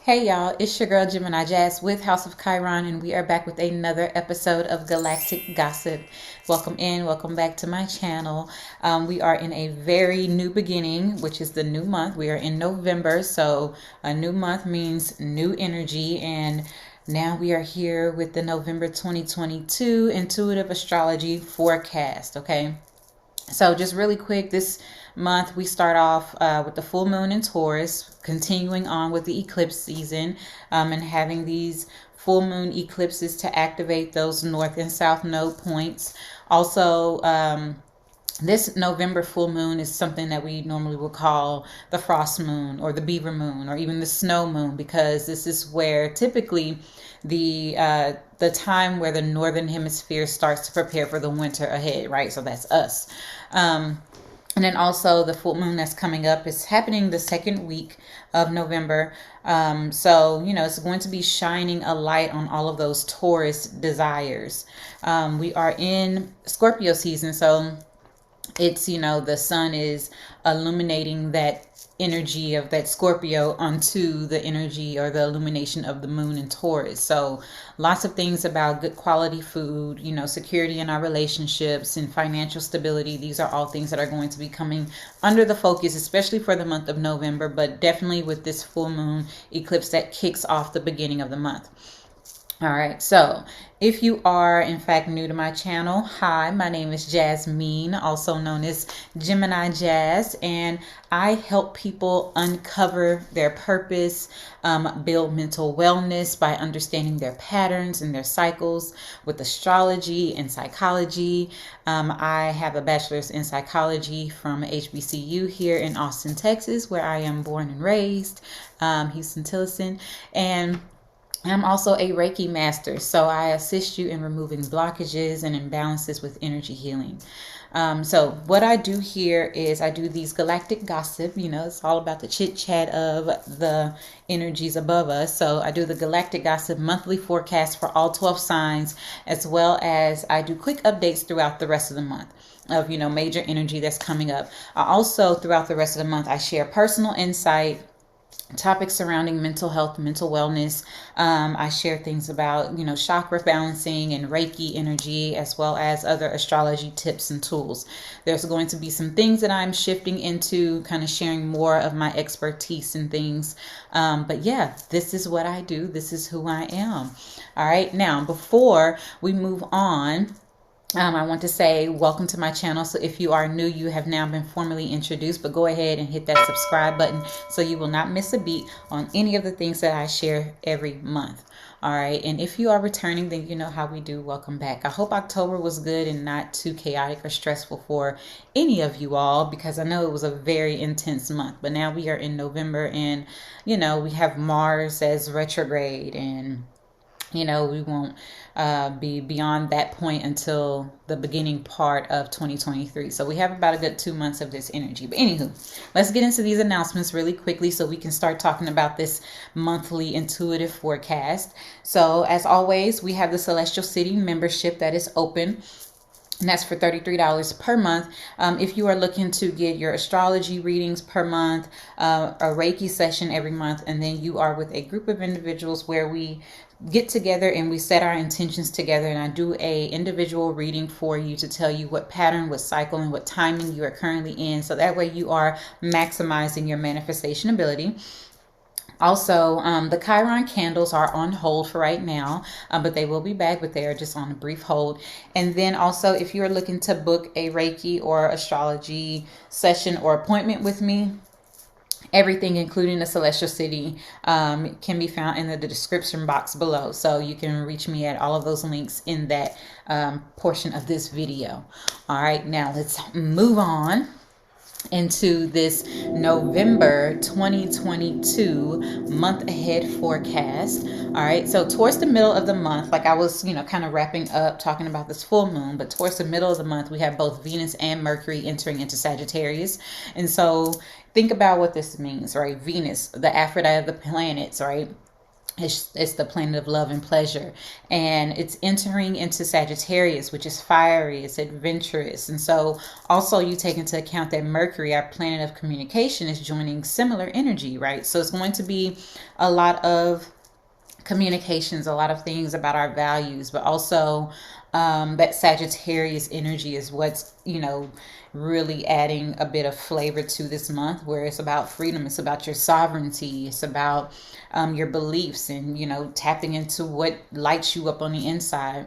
Hey y'all, it's your girl Gemini Jazz with House of Chiron, and we are back with another episode of Galactic Gossip. Welcome in, welcome back to my channel. We are in a very new beginning, which is the new month. We are in November, so a new month means new energy, and now we are here with the November 2022 Intuitive Astrology forecast, okay? So just really quick, this month we start off with the full moon in Taurus, continuing on with the eclipse season, and having these full moon eclipses to activate those north and south node points. Also, this November full moon is something that we normally would call the frost moon or the beaver moon or even the snow moon, because this is where typically the time where the northern hemisphere starts to prepare for the winter ahead, right? So that's us. And then also the full moon that's coming up is happening the second week of November. So, it's going to be shining a light on all of those Taurus desires. We are in Scorpio season, so it's, the sun is illuminating that energy of that Scorpio onto the energy or the illumination of the moon in Taurus. So lots of things about good quality food, security in our relationships and financial stability. These are all things that are going to be coming under the focus, especially for the month of November, but definitely with this full moon eclipse that kicks off the beginning of the month. All right, so if you are in fact new to my channel, hi, my name is Jasmine, also known as Gemini Jazz, and I help people uncover their purpose, build mental wellness by understanding their patterns and their cycles with astrology and psychology. I have a bachelor's in psychology from HBCU here in Austin, Texas, where I am born and raised, Houston-Tillotson, and I'm also a Reiki master, so I assist you in removing blockages and imbalances with energy healing. So what I do here is I do these galactic gossip. It's all about the chit chat of the energies above us. So I do the galactic gossip monthly forecast for all 12 signs, as well as I do quick updates throughout the rest of the month of, major energy that's coming up. I also, throughout the rest of the month, I share personal insight, topics surrounding mental health, mental wellness. I share things about, chakra balancing and Reiki energy, as well as other astrology tips and tools. There's going to be some things that I'm shifting into, kind of sharing more of my expertise and things. But yeah, this is what I do. This is who I am. All right. Now, before we move on, I want to say welcome to my channel. So if you are new, you have now been formally introduced, but go ahead and hit that subscribe button so you will not miss a beat on any of the things that I share every month. All right. And if you are returning, then you know how we do. Welcome back. I hope October was good and not too chaotic or stressful for any of you all, because I know it was a very intense month. But now we are in November, and, we have Mars as retrograde, and we won't be beyond that point until the beginning part of 2023. So we have about a good 2 months of this energy. But anywho, let's get into these announcements really quickly so we can start talking about this monthly intuitive forecast. So as always, we have the Celestial City membership that is open, and that's for $33 per month. If you are looking to get your astrology readings per month, a Reiki session every month, and then you are with a group of individuals where we get together and we set our intentions together, and I do a individual reading for you to tell you what pattern, what cycle, and what timing you are currently in, so that way you are maximizing your manifestation ability. Also, the Chiron candles are on hold for right now, but they will be back, but they are just on a brief hold. And then also, if you're looking to book a Reiki or astrology session or appointment with me, everything, including the Celestial City, can be found in the description box below. So you can reach me at all of those links in that portion of this video. All right, now let's move on into this November 2022 month ahead forecast. All right, so towards the middle of the month, like I was, kind of wrapping up talking about this full moon, but towards the middle of the month, we have both Venus and Mercury entering into Sagittarius. And so think about what this means, right? Venus, the Aphrodite of the planets, right? It's the planet of love and pleasure, and it's entering into Sagittarius, which is fiery, it's adventurous. And so also you take into account that Mercury, our planet of communication, is joining similar energy, right? So it's going to be a lot of communications, a lot of things about our values, but also that Sagittarius energy is what's, really adding a bit of flavor to this month, where it's about freedom, it's about your sovereignty, it's about your beliefs, and, tapping into what lights you up on the inside.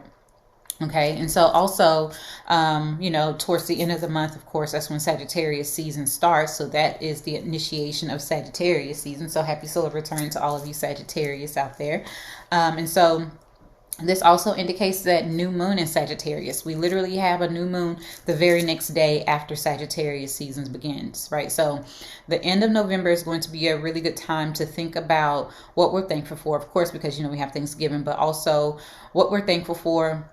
Okay, and so also, towards the end of the month, of course, that's when Sagittarius season starts. So that is the initiation of Sagittarius season. So happy solar return to all of you Sagittarius out there. And so this also indicates that new moon in Sagittarius. We literally have a new moon the very next day after Sagittarius season begins, right? So the end of November is going to be a really good time to think about what we're thankful for, of course, because, we have Thanksgiving, but also what we're thankful for,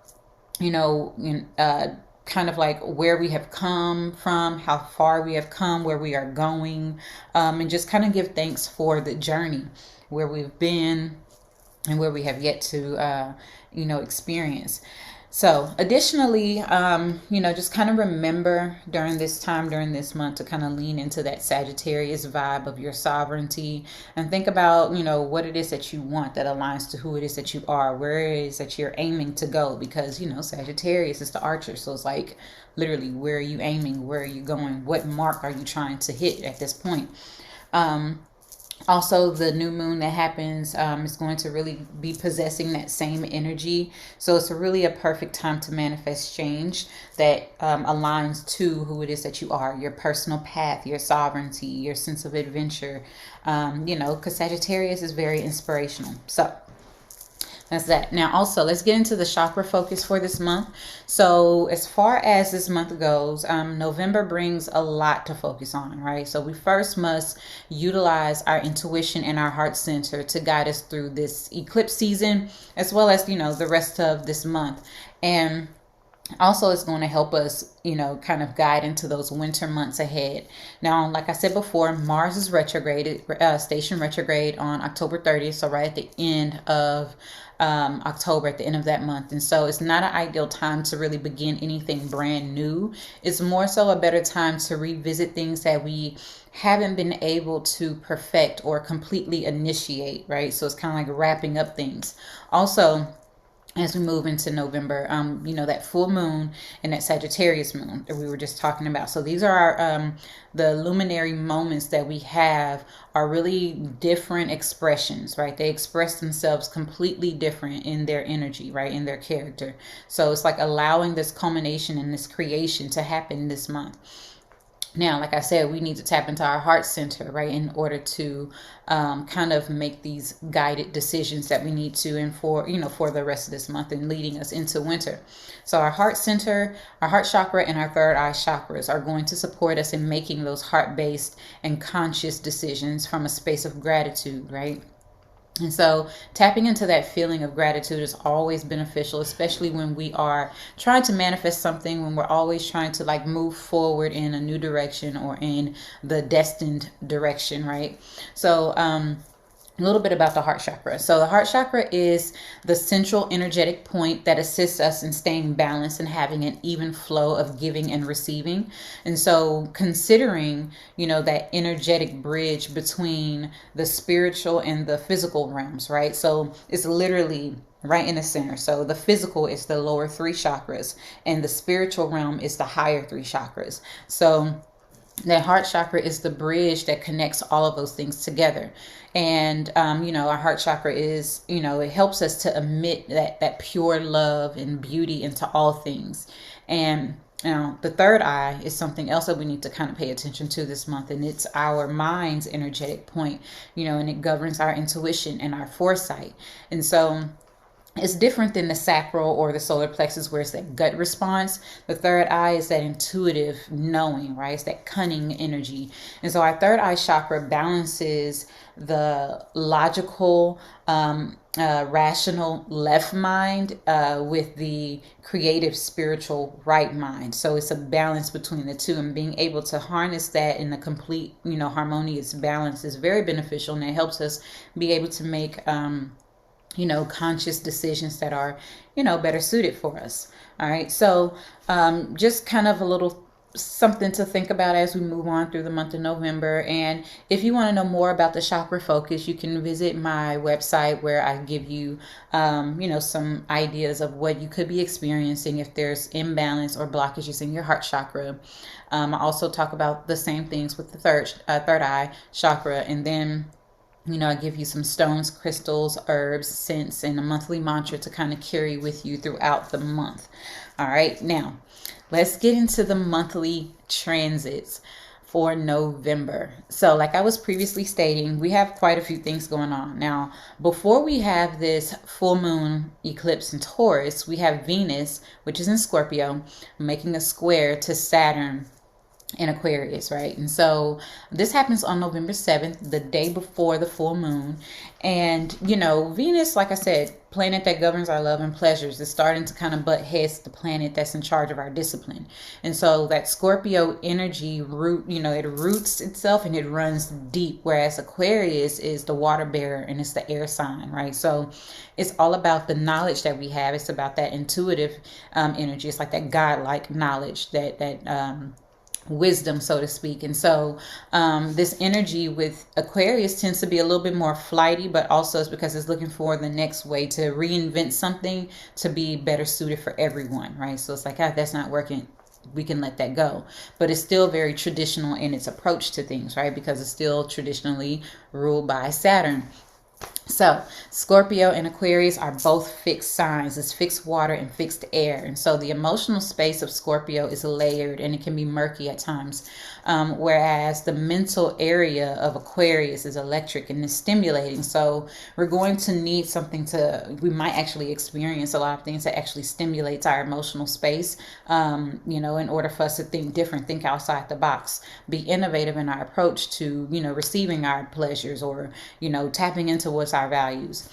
kind of like where we have come from, how far we have come, where we are going, and just kind of give thanks for the journey, where we've been and where we have yet to, experience. So additionally, just kind of remember during this time, during this month, to kind of lean into that Sagittarius vibe of your sovereignty, and think about, what it is that you want that aligns to who it is that you are, where it is that you're aiming to go, because, Sagittarius is the archer. So it's like, literally, where are you aiming? Where are you going? What mark are you trying to hit at this point? Also, the new moon that happens is going to really be possessing that same energy. So it's really a perfect time to manifest change that aligns to who it is that you are, your personal path, your sovereignty, your sense of adventure, because Sagittarius is very inspirational. So that's that. Now, also, let's get into the chakra focus for this month. So as far as this month goes, November brings a lot to focus on, right? So we first must utilize our intuition and our heart center to guide us through this eclipse season, as well as, the rest of this month. And also, it's going to help us, kind of guide into those winter months ahead. Now, like I said before, Mars is retrograde, station retrograde on October 30th. So right at the end of October, at the end of that month. And so it's not an ideal time to really begin anything brand new. It's more so a better time to revisit things that we haven't been able to perfect or completely initiate, right? So it's kind of like wrapping up things. Also, as we move into November, that full moon and that Sagittarius moon that we were just talking about. So these are our, the luminary moments that we have are really different expressions, right? They express themselves completely different in their energy, right? In their character. So it's like allowing this culmination and this creation to happen this month. Now, like I said, we need to tap into our heart center, right, in order to kind of make these guided decisions that we need to, and for the rest of this month and leading us into winter. So our heart center, our heart chakra, and our third eye chakras are going to support us in making those heart-based and conscious decisions from a space of gratitude, right? And so tapping into that feeling of gratitude is always beneficial, especially when we are trying to manifest something, when we're always trying to like move forward in a new direction or in the destined direction, right? So, a little bit about the heart chakra. So the heart chakra is the central energetic point that assists us in staying balanced and having an even flow of giving and receiving. And so considering, that energetic bridge between the spiritual and the physical realms, right? So it's literally right in the center. So the physical is the lower three chakras, and the spiritual realm is the higher three chakras. So that heart chakra is the bridge that connects all of those things together. And, our heart chakra is, it helps us to emit that pure love and beauty into all things. And, the third eye is something else that we need to kind of pay attention to this month. And it's our mind's energetic point, and it governs our intuition and our foresight. And so it's different than the sacral or the solar plexus, where it's that gut response. The third eye is that intuitive knowing, right? It's that cunning energy. And so our third eye chakra balances the logical, rational left mind with the creative, spiritual right mind. So it's a balance between the two, and being able to harness that in a complete, harmonious balance is very beneficial, and it helps us be able to make conscious decisions that are, better suited for us. All right. So just kind of a little something to think about as we move on through the month of November. And if you want to know more about the chakra focus, you can visit my website where I give you, some ideas of what you could be experiencing if there's imbalance or blockages in your heart chakra. I also talk about the same things with the third eye chakra. And then I give you some stones, crystals, herbs, scents, and a monthly mantra to kind of carry with you throughout the month. All right, now let's get into the monthly transits for November. So like I was previously stating, we have quite a few things going on. Now, before we have this full moon eclipse in Taurus, we have Venus, which is in Scorpio, making a square to Saturn in Aquarius, right? And so this happens on November 7th, the day before the full moon. And, Venus, like I said, planet that governs our love and pleasures, is starting to kind of butt heads the planet that's in charge of our discipline. And so that Scorpio energy it roots itself and it runs deep, whereas Aquarius is the water bearer and it's the air sign, right? So it's all about the knowledge that we have. It's about that intuitive energy. It's like that godlike knowledge, that wisdom, so to speak. And so this energy with Aquarius tends to be a little bit more flighty, but also it's because it's looking for the next way to reinvent something to be better suited for everyone, right? So it's like, that's not working, we can let that go. But it's still very traditional in its approach to things, right? Because it's still traditionally ruled by Saturn. So Scorpio and Aquarius are both fixed signs. It's fixed water and fixed air. And so the emotional space of Scorpio is layered and it can be murky at times. Whereas the mental area of Aquarius is electric and is stimulating. So we're going to need something we might actually experience a lot of things that actually stimulates our emotional space, in order for us to think different, think outside the box, be innovative in our approach to, receiving our pleasures or, tapping into what's our values.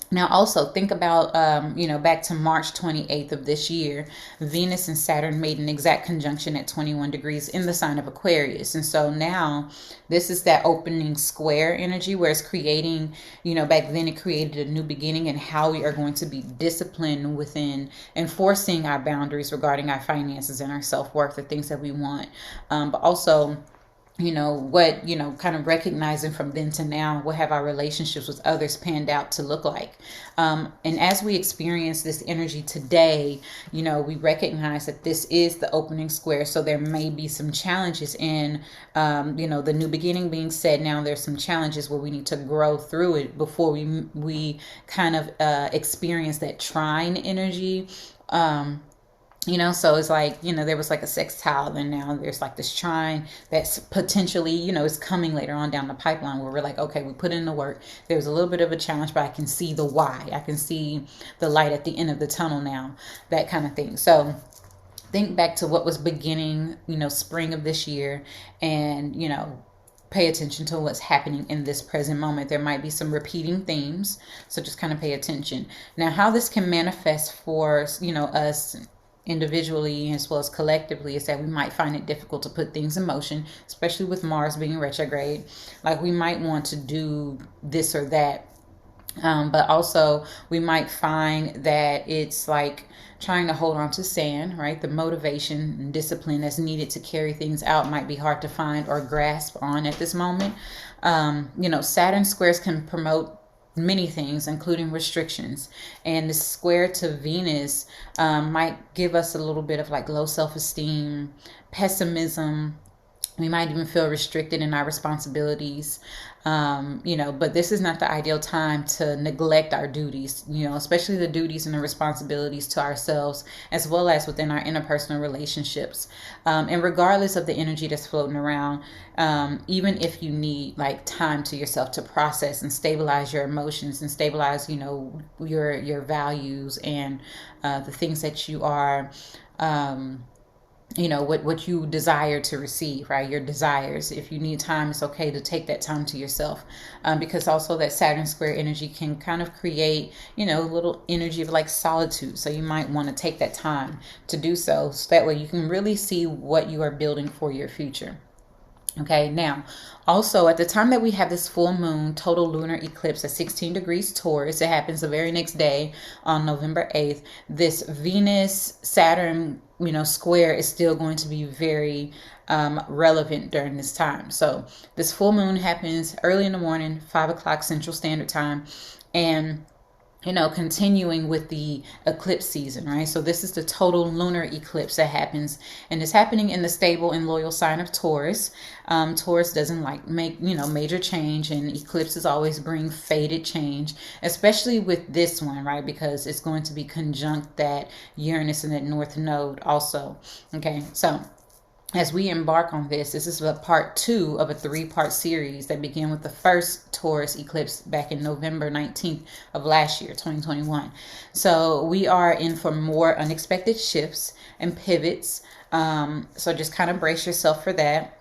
Now, also think about, back to March 28th of this year, Venus and Saturn made an exact conjunction at 21 degrees in the sign of Aquarius. And so now this is that opening square energy where it's creating, back then it created a new beginning in how we are going to be disciplined within enforcing our boundaries regarding our finances and our self-worth, the things that we want. But also, kind of recognizing from then to now, what have our relationships with others panned out to look like? And as we experience this energy today, we recognize that this is the opening square. So there may be some challenges in, the new beginning being said. Now there's some challenges where we need to grow through it before we kind of experience that trine energy. So it's like, there was like a sextile, and now there's like this trine that's potentially, is coming later on down the pipeline where we're like, okay, we put in the work. There's a little bit of a challenge, but I can see the why. I can see the light at the end of the tunnel now, that kind of thing. So think back to what was beginning, spring of this year, and, pay attention to what's happening in this present moment. There might be some repeating themes, so just kind of pay attention. Now, how this can manifest for, us individually as well as collectively is that we might find it difficult to put things in motion, especially with Mars being retrograde. Like we might want to do this or that, but also we might find that it's like trying to hold on to sand, right? The motivation and discipline that's needed to carry things out might be hard to find or grasp on at this moment. Saturn squares can promote many things, including restrictions. And the square to Venus might give us a little bit of like low self-esteem, pessimism. We might even feel restricted in our responsibilities, but this is not the ideal time to neglect our duties, especially the duties and the responsibilities to ourselves, as well as within our interpersonal relationships. And regardless of the energy that's floating around, even if you need like time to yourself to process and stabilize your emotions and stabilize, your values and the things that you are, what you desire to receive, right? Your desires. If you need time, it's okay to take that time to yourself, because also that Saturn square energy can kind of create, a little energy of like solitude. So you might want to take that time to do so that way you can really see what you are building for your future. Okay, now also at the time that we have this full moon total lunar eclipse at 16 degrees Taurus, it happens the very next day on November 8th. This Venus Saturn, square is still going to be very relevant during this time. So this full moon happens early in the morning, 5 o'clock Central Standard Time, and continuing with the eclipse season, right? So this is the total lunar eclipse that happens, and it's happening in the stable and loyal sign of Taurus. Taurus doesn't like make, major change, and eclipses always bring faded change, especially with this one, right? Because it's going to be conjunct that Uranus and that North Node also. Okay, so as we embark on this is a part 2 of a 3-part series that began with the first Taurus eclipse back in November 19th of last year, 2021. So we are in for more unexpected shifts and pivots. So just kind of brace yourself for that.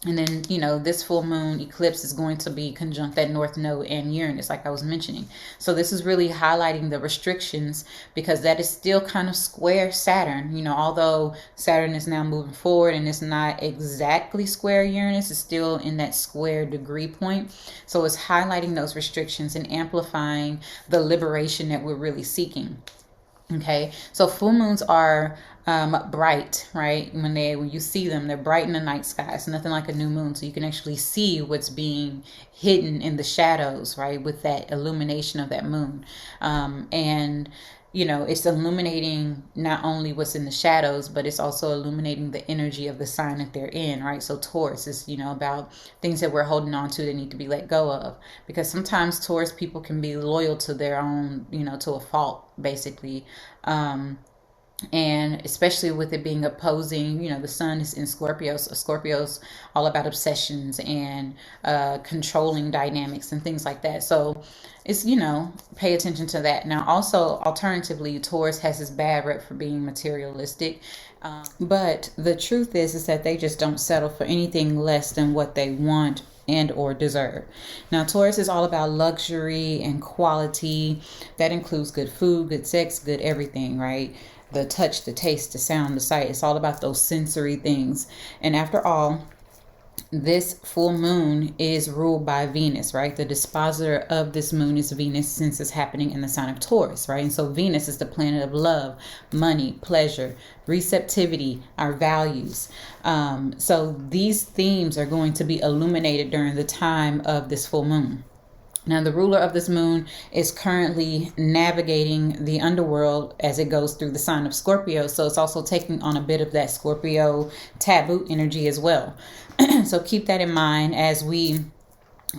And then, this full moon eclipse is going to be conjunct that North Node and Uranus, like I was mentioning. So this is really highlighting the restrictions, because that is still kind of square Saturn. Although Saturn is now moving forward and it's not exactly square Uranus, it's still in that square degree point. So it's highlighting those restrictions and amplifying the liberation that we're really seeking. Okay, so full moons are bright, right? When you see them, they're bright in the night sky. It's nothing like a new moon, so you can actually see what's being hidden in the shadows, right, with that illumination of that moon. And it's illuminating not only what's in the shadows, but it's also illuminating the energy of the sign that they're in, right? So Taurus is, about things that we're holding on to that need to be let go of. Because sometimes Taurus people can be loyal to their own, to a fault, basically. And especially with it being opposing, the sun is in Scorpio. So Scorpio's all about obsessions and controlling dynamics and things like that. So it's, pay attention to that. Now, also, alternatively, Taurus has this bad rep for being materialistic. But the truth is that they just don't settle for anything less than what they want and or deserve. Now, Taurus is all about luxury and quality. That includes good food, good sex, good everything, right? The touch, the taste, the sound, the sight. It's all about those sensory things. And after all, this full moon is ruled by Venus, right? The dispositor of this moon is Venus, since it's happening in the sign of Taurus, right? And so Venus is the planet of love, money, pleasure, receptivity, our values. So these themes are going to be illuminated during the time of this full moon. Now, the ruler of this moon is currently navigating the underworld as it goes through the sign of Scorpio. So it's also taking on a bit of that Scorpio taboo energy as well. So keep that in mind as we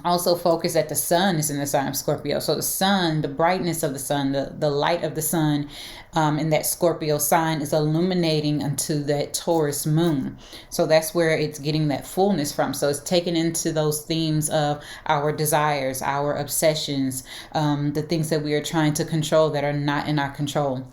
also focus that the sun is in the sign of Scorpio. So the sun, the brightness of the sun, the light of the sun in that Scorpio sign is illuminating unto that Taurus moon. So that's where it's getting that fullness from. So it's taken into those themes of our desires, our obsessions, the things that we are trying to control that are not in our control,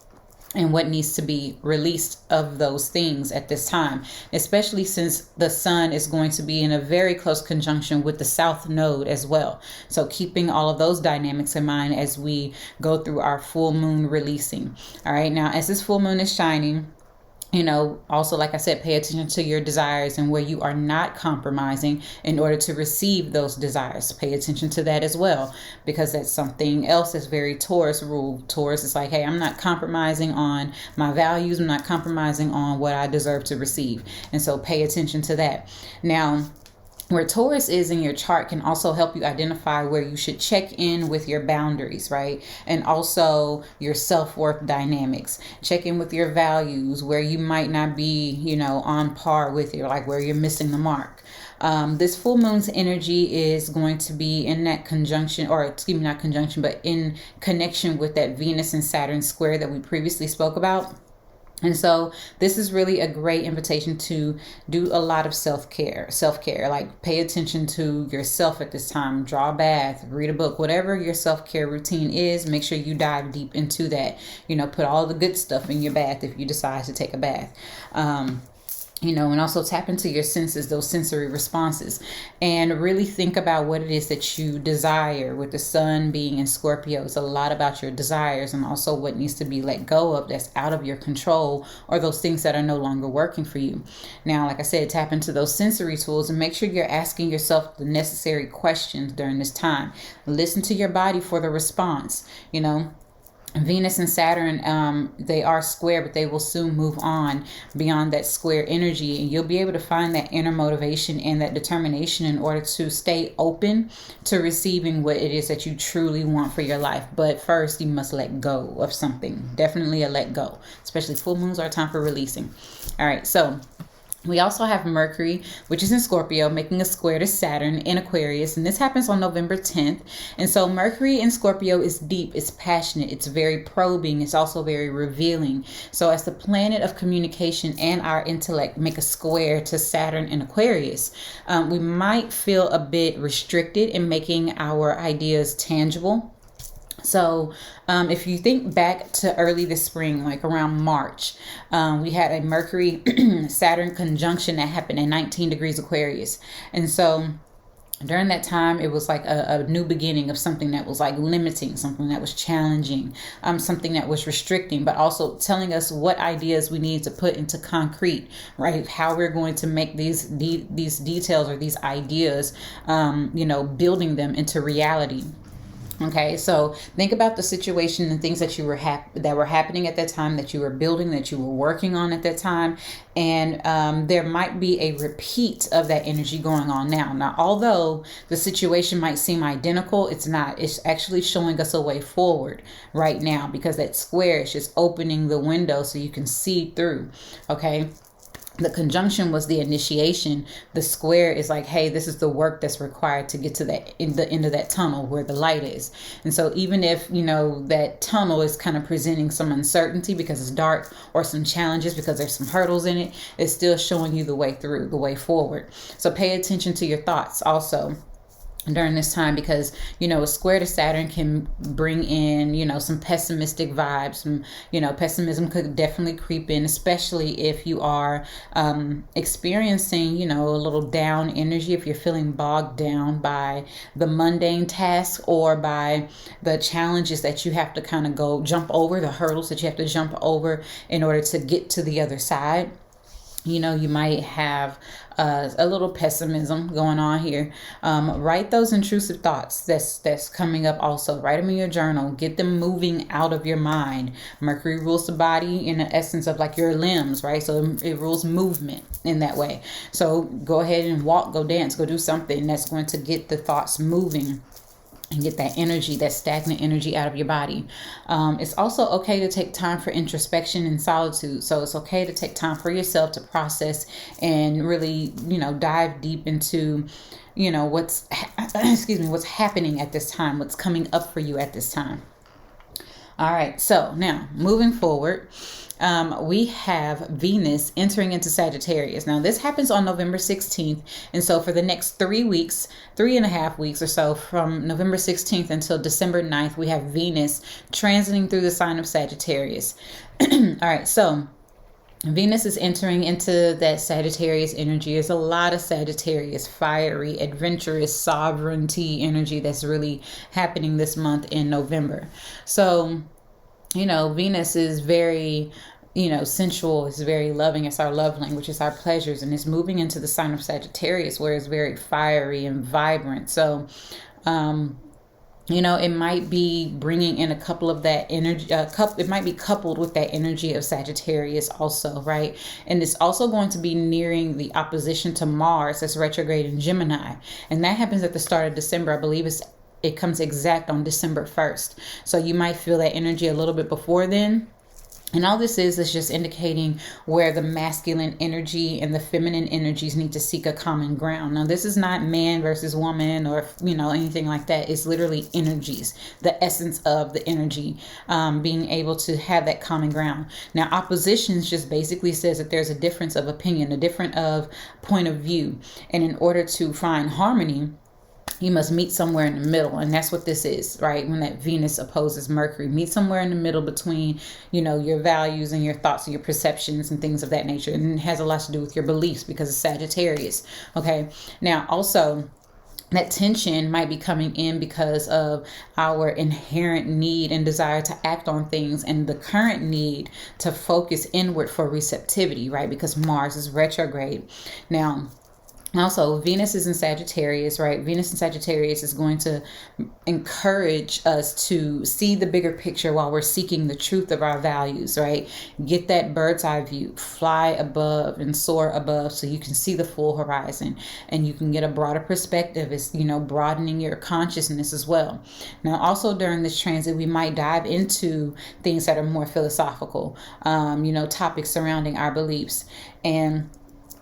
and what needs to be released of those things at this time, especially since the sun is going to be in a very close conjunction with the South Node as well. So keeping all of those dynamics in mind as we go through our full moon releasing. All right, now as this full moon is shining, also, like I said, pay attention to your desires and where you are not compromising in order to receive those desires. Pay attention to that as well, because that's something else that's very Taurus rule. Taurus is like, hey, I'm not compromising on my values. I'm not compromising on what I deserve to receive. And so pay attention to that. Now, where Taurus is in your chart can also help you identify where you should check in with your boundaries, right? And also your self-worth dynamics. Check in with your values, where you might not be, on par with it, like where you're missing the mark. This full moon's energy is going to be in that conjunction, or excuse me, not conjunction, but in connection with that Venus and Saturn square that we previously spoke about. And so this is really a great invitation to do a lot of self-care, like pay attention to yourself at this time, draw a bath, read a book, whatever your self-care routine is, make sure you dive deep into that, put all the good stuff in your bath if you decide to take a bath. And also tap into your senses, those sensory responses, and really think about what it is that you desire. With the sun being in Scorpio, it's a lot about your desires and also what needs to be let go of that's out of your control, or those things that are no longer working for you. Now, like I said, tap into those sensory tools and make sure you're asking yourself the necessary questions during this time. Listen to your body for the response. Venus and Saturn, they are square, but they will soon move on beyond that square energy. And you'll be able to find that inner motivation and that determination in order to stay open to receiving what it is that you truly want for your life. But first, you must let go of something. Definitely a let go, especially full moons are a time for releasing. All right, so we also have Mercury, which is in Scorpio, making a square to Saturn in Aquarius. And this happens on November 10th. And so Mercury in Scorpio is deep, it's passionate, it's very probing, it's also very revealing. So as the planet of communication and our intellect make a square to Saturn in Aquarius, we might feel a bit restricted in making our ideas tangible. So if you think back to early this spring, like around March, we had a Mercury Saturn conjunction that happened at 19 degrees Aquarius. And so during that time, it was like a new beginning of something that was like limiting, something that was challenging, something that was restricting, but also telling us what ideas we need to put into concrete, right? How we're going to make these details or these ideas, building them into reality. Okay, so think about the situation and things that you were that were happening at that time, that you were building, that you were working on at that time, and there might be a repeat of that energy going on now. Now, although the situation might seem identical, it's not. It's actually showing us a way forward right now, because that square is just opening the window so you can see through. Okay. The conjunction was the initiation. The square is like, hey, this is the work that's required to get to the end of that tunnel where the light is. And so even if, that tunnel is kind of presenting some uncertainty because it's dark, or some challenges because there's some hurdles in it, it's still showing you the way through, the way forward. So pay attention to your thoughts also during this time, because a square to Saturn can bring in some pessimistic vibes. Some pessimism could definitely creep in, especially if you are experiencing a little down energy, if you're feeling bogged down by the mundane tasks or by the challenges that you have to kind of jump over, the hurdles that you have to jump over in order to get to the other side. You might have a little pessimism going on here. Write those intrusive thoughts that's coming up also. Write them in your journal. Get them moving out of your mind. Mercury rules the body in the essence of like your limbs, right? So it rules movement in that way. So go ahead and walk, go dance, go do something that's going to get the thoughts moving and get that energy, that stagnant energy out of your body. It's also okay to take time for introspection and solitude. So it's okay to take time for yourself to process and really, dive deep into, what's happening at this time, what's coming up for you at this time. All right. So now moving forward, we have Venus entering into Sagittarius. Now, this happens on November 16th. And so for the next 3.5 weeks or so, from November 16th until December 9th, we have Venus transiting through the sign of Sagittarius. All right. So Venus is entering into that Sagittarius energy. There's a lot of Sagittarius, fiery, adventurous, sovereignty energy that's really happening this month in November. So, Venus is very sensual. It's very loving. It's our love language. It's our pleasures. And it's moving into the sign of Sagittarius, where it's very fiery and vibrant. So, it might be bringing in a couple of that energy. It might be coupled with that energy of Sagittarius also, right? And it's also going to be nearing the opposition to Mars that's retrograde in Gemini. And that happens at the start of December. I believe it comes exact on December 1st. So you might feel that energy a little bit before then. And all this is just indicating where the masculine energy and the feminine energies need to seek a common ground. Now, this is not man versus woman or, anything like that. It's literally energies, the essence of the energy, being able to have that common ground. Now, oppositions just basically says that there's a difference of opinion, a different of point of view. And in order to find harmony, you must meet somewhere in the middle. And that's what this is, right? When that Venus opposes Mercury, meet somewhere in the middle between, your values and your thoughts and your perceptions and things of that nature. And it has a lot to do with your beliefs because it's Sagittarius. Okay. Now, also, that tension might be coming in because of our inherent need and desire to act on things and the current need to focus inward for receptivity, right? Because Mars is retrograde. Now, also, Venus is in Sagittarius, right? Venus in Sagittarius is going to encourage us to see the bigger picture while we're seeking the truth of our values, right? Get that bird's eye view, fly above and soar above so you can see the full horizon and you can get a broader perspective. It's, broadening your consciousness as well. Now, also during this transit, we might dive into things that are more philosophical, topics surrounding our beliefs. And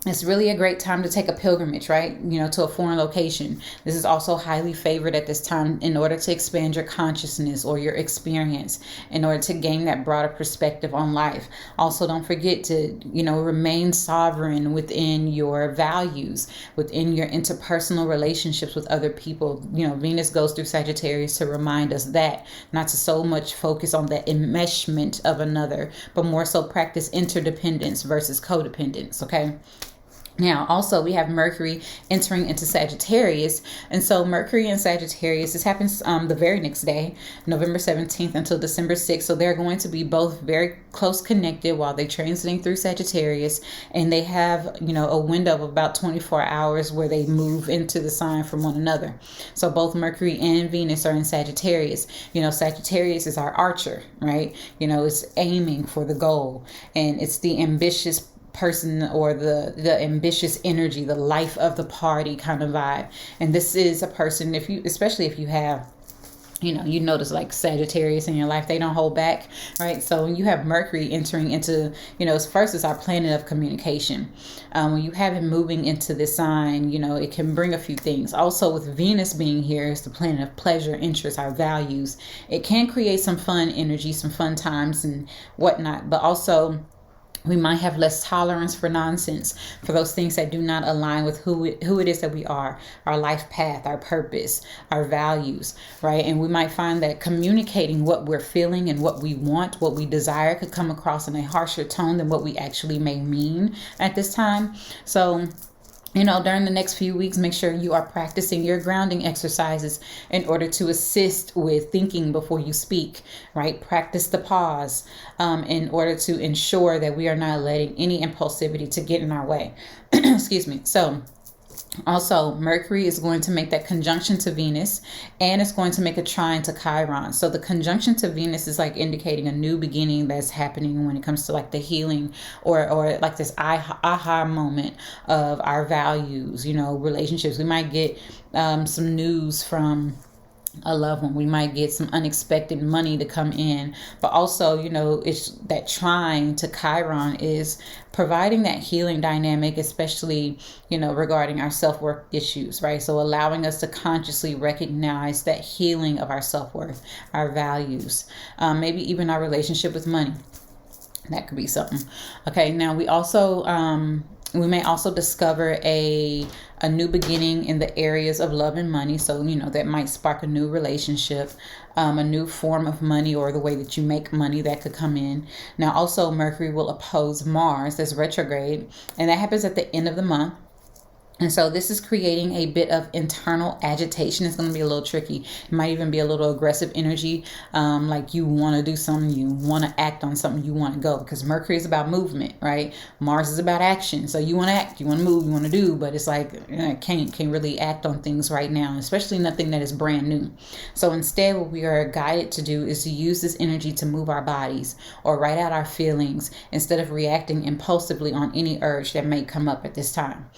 it's really a great time to take a pilgrimage, right? To a foreign location. This is also highly favored at this time in order to expand your consciousness or your experience, in order to gain that broader perspective on life. Also, don't forget to, remain sovereign within your values, within your interpersonal relationships with other people. Venus goes through Sagittarius to remind us that, not to so much focus on the enmeshment of another, but more so practice interdependence versus codependence, okay? Now, also, we have Mercury entering into Sagittarius. And so Mercury and Sagittarius, this happens the very next day, November 17th until December 6th. So they're going to be both very close connected while they're transiting through Sagittarius. And they have, a window of about 24 hours where they move into the sign from one another. So both Mercury and Venus are in Sagittarius. Sagittarius is our archer, right? It's aiming for the goal. And it's the ambitious person or the ambitious energy, the life of the party kind of vibe. And this is a person, especially if you have, you notice like Sagittarius in your life, they don't hold back, right? So when you have Mercury entering into, first is our planet of communication. When you have it moving into this sign, it can bring a few things. Also with Venus being here, it's the planet of pleasure, interest, our values. It can create some fun energy, some fun times and whatnot, but also we might have less tolerance for nonsense, for those things that do not align with who it is that we are, our life path, our purpose, our values, right? And we might find that communicating what we're feeling and what we want, what we desire, could come across in a harsher tone than what we actually may mean at this time. So, during the next few weeks, make sure you are practicing your grounding exercises in order to assist with thinking before you speak, right? Practice the pause in order to ensure that we are not letting any impulsivity to get in our way. Excuse me. So, also, Mercury is going to make that conjunction to Venus, and it's going to make a trine to Chiron. So the conjunction to Venus is like indicating a new beginning that's happening when it comes to like the healing or like this aha moment of our values, relationships. We might get some news from a loved one. We might get some unexpected money to come in, but also, it's that trine to Chiron is providing that healing dynamic, especially, regarding our self-worth issues, right? So allowing us to consciously recognize that healing of our self-worth, our values, maybe even our relationship with money. That could be something. Okay. Now we also, we may also discover a new beginning in the areas of love and money. So, that might spark a new relationship, a new form of money or the way that you make money that could come in. Now, also Mercury will oppose Mars, that's retrograde, and that happens at the end of the month. And so this is creating a bit of internal agitation. It's going to be a little tricky. It might even be a little aggressive energy. Like you want to do something, you want to act on something, you want to go, because Mercury is about movement, right? Mars is about action. So you want to act, you want to move, you want to do, but it's like, can't really act on things right now, especially nothing that is brand new. So instead, what we are guided to do is to use this energy to move our bodies or write out our feelings instead of reacting impulsively on any urge that may come up at this time.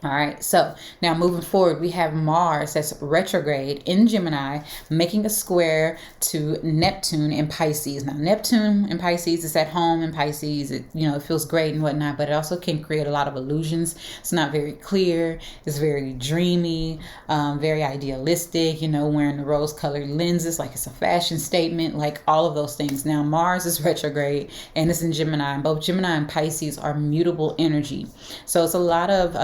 All right, so now moving forward, we have Mars that's retrograde in Gemini, making a square to Neptune in Pisces. Now, Neptune in Pisces is at home in Pisces. It, it feels great and whatnot, but it also can create a lot of illusions. It's not very clear. It's very dreamy, very idealistic, wearing the rose-colored lenses like it's a fashion statement, like all of those things. Now, Mars is retrograde and it's in Gemini. Both Gemini and Pisces are mutable energy. So it's a lot of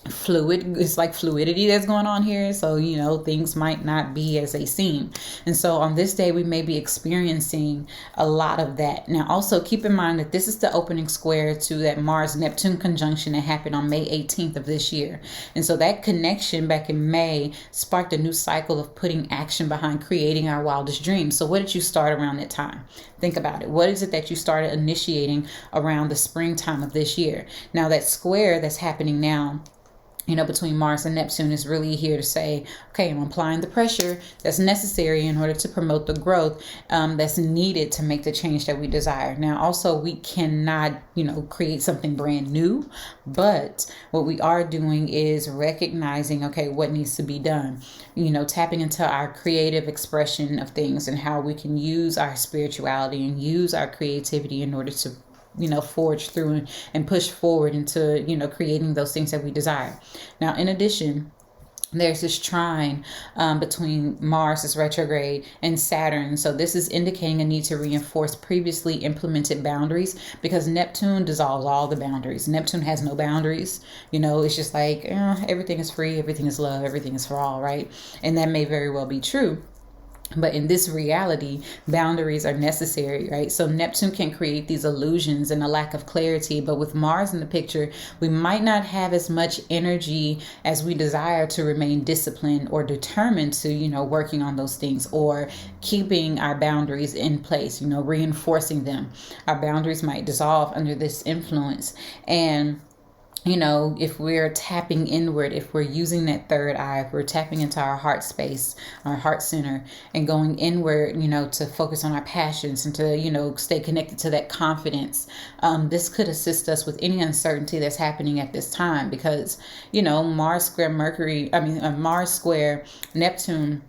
fluid. It's like fluidity that's going on here. So, you know, things might not be as they seem. And so on this day, we may be experiencing a lot of that. Now, also keep in mind that this is the opening square to that Mars-Neptune conjunction that happened on May 18th of this year. And so that connection back in May sparked a new cycle of putting action behind creating our wildest dreams. So what did you start around that time? Think about it. What is it that you started initiating around the springtime of this year? Now, that square that's happening now, you know, between Mars and Neptune is really here to say, okay, I'm applying the pressure that's necessary in order to promote the growth that's needed to make the change that we desire. Now, also, we cannot, you know, create something brand new, but what we are doing is recognizing, okay, what needs to be done, you know, tapping into our creative expression of things and how we can use our spirituality and use our creativity in order to, you know, forge through and push forward into, you know, creating those things that we desire. Now, in addition, there's this trine between Mars is retrograde and Saturn. So this is indicating a need to reinforce previously implemented boundaries, because Neptune dissolves all the boundaries. Neptune has no boundaries. You know, it's just like everything is free, everything is love, everything is for all, right? And that may very well be true. But in this reality, boundaries are necessary, right? So Neptune can create these illusions and a lack of clarity. But with Mars in the picture, we might not have as much energy as we desire to remain disciplined or determined to, you know, working on those things or keeping our boundaries in place, you know, reinforcing them. Our boundaries might dissolve under this influence. And you know, if we're tapping inward, if we're using that third eye, if we're tapping into our heart space, our heart center, and going inward, you know, to focus on our passions and to, you know, stay connected to that confidence, this could assist us with any uncertainty that's happening at this time. Because, you know, Mars square Neptune,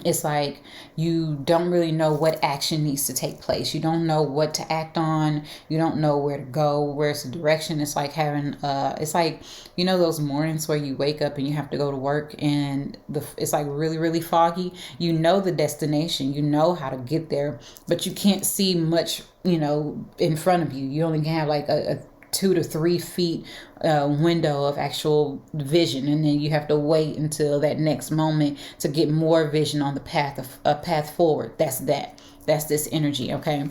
it's like you don't really know what action needs to take place. You don't know what to act on. You don't know where to go. Where's the direction? It's like having, it's like, you know, those mornings where you wake up and you have to go to work and it's like really, really foggy. You know the destination. You know how to get there, but you can't see much, you know, in front of you. You only can have like a 2 to 3 feet window of actual vision, and then you have to wait until that next moment to get more vision on the path forward. That's this energy, okay?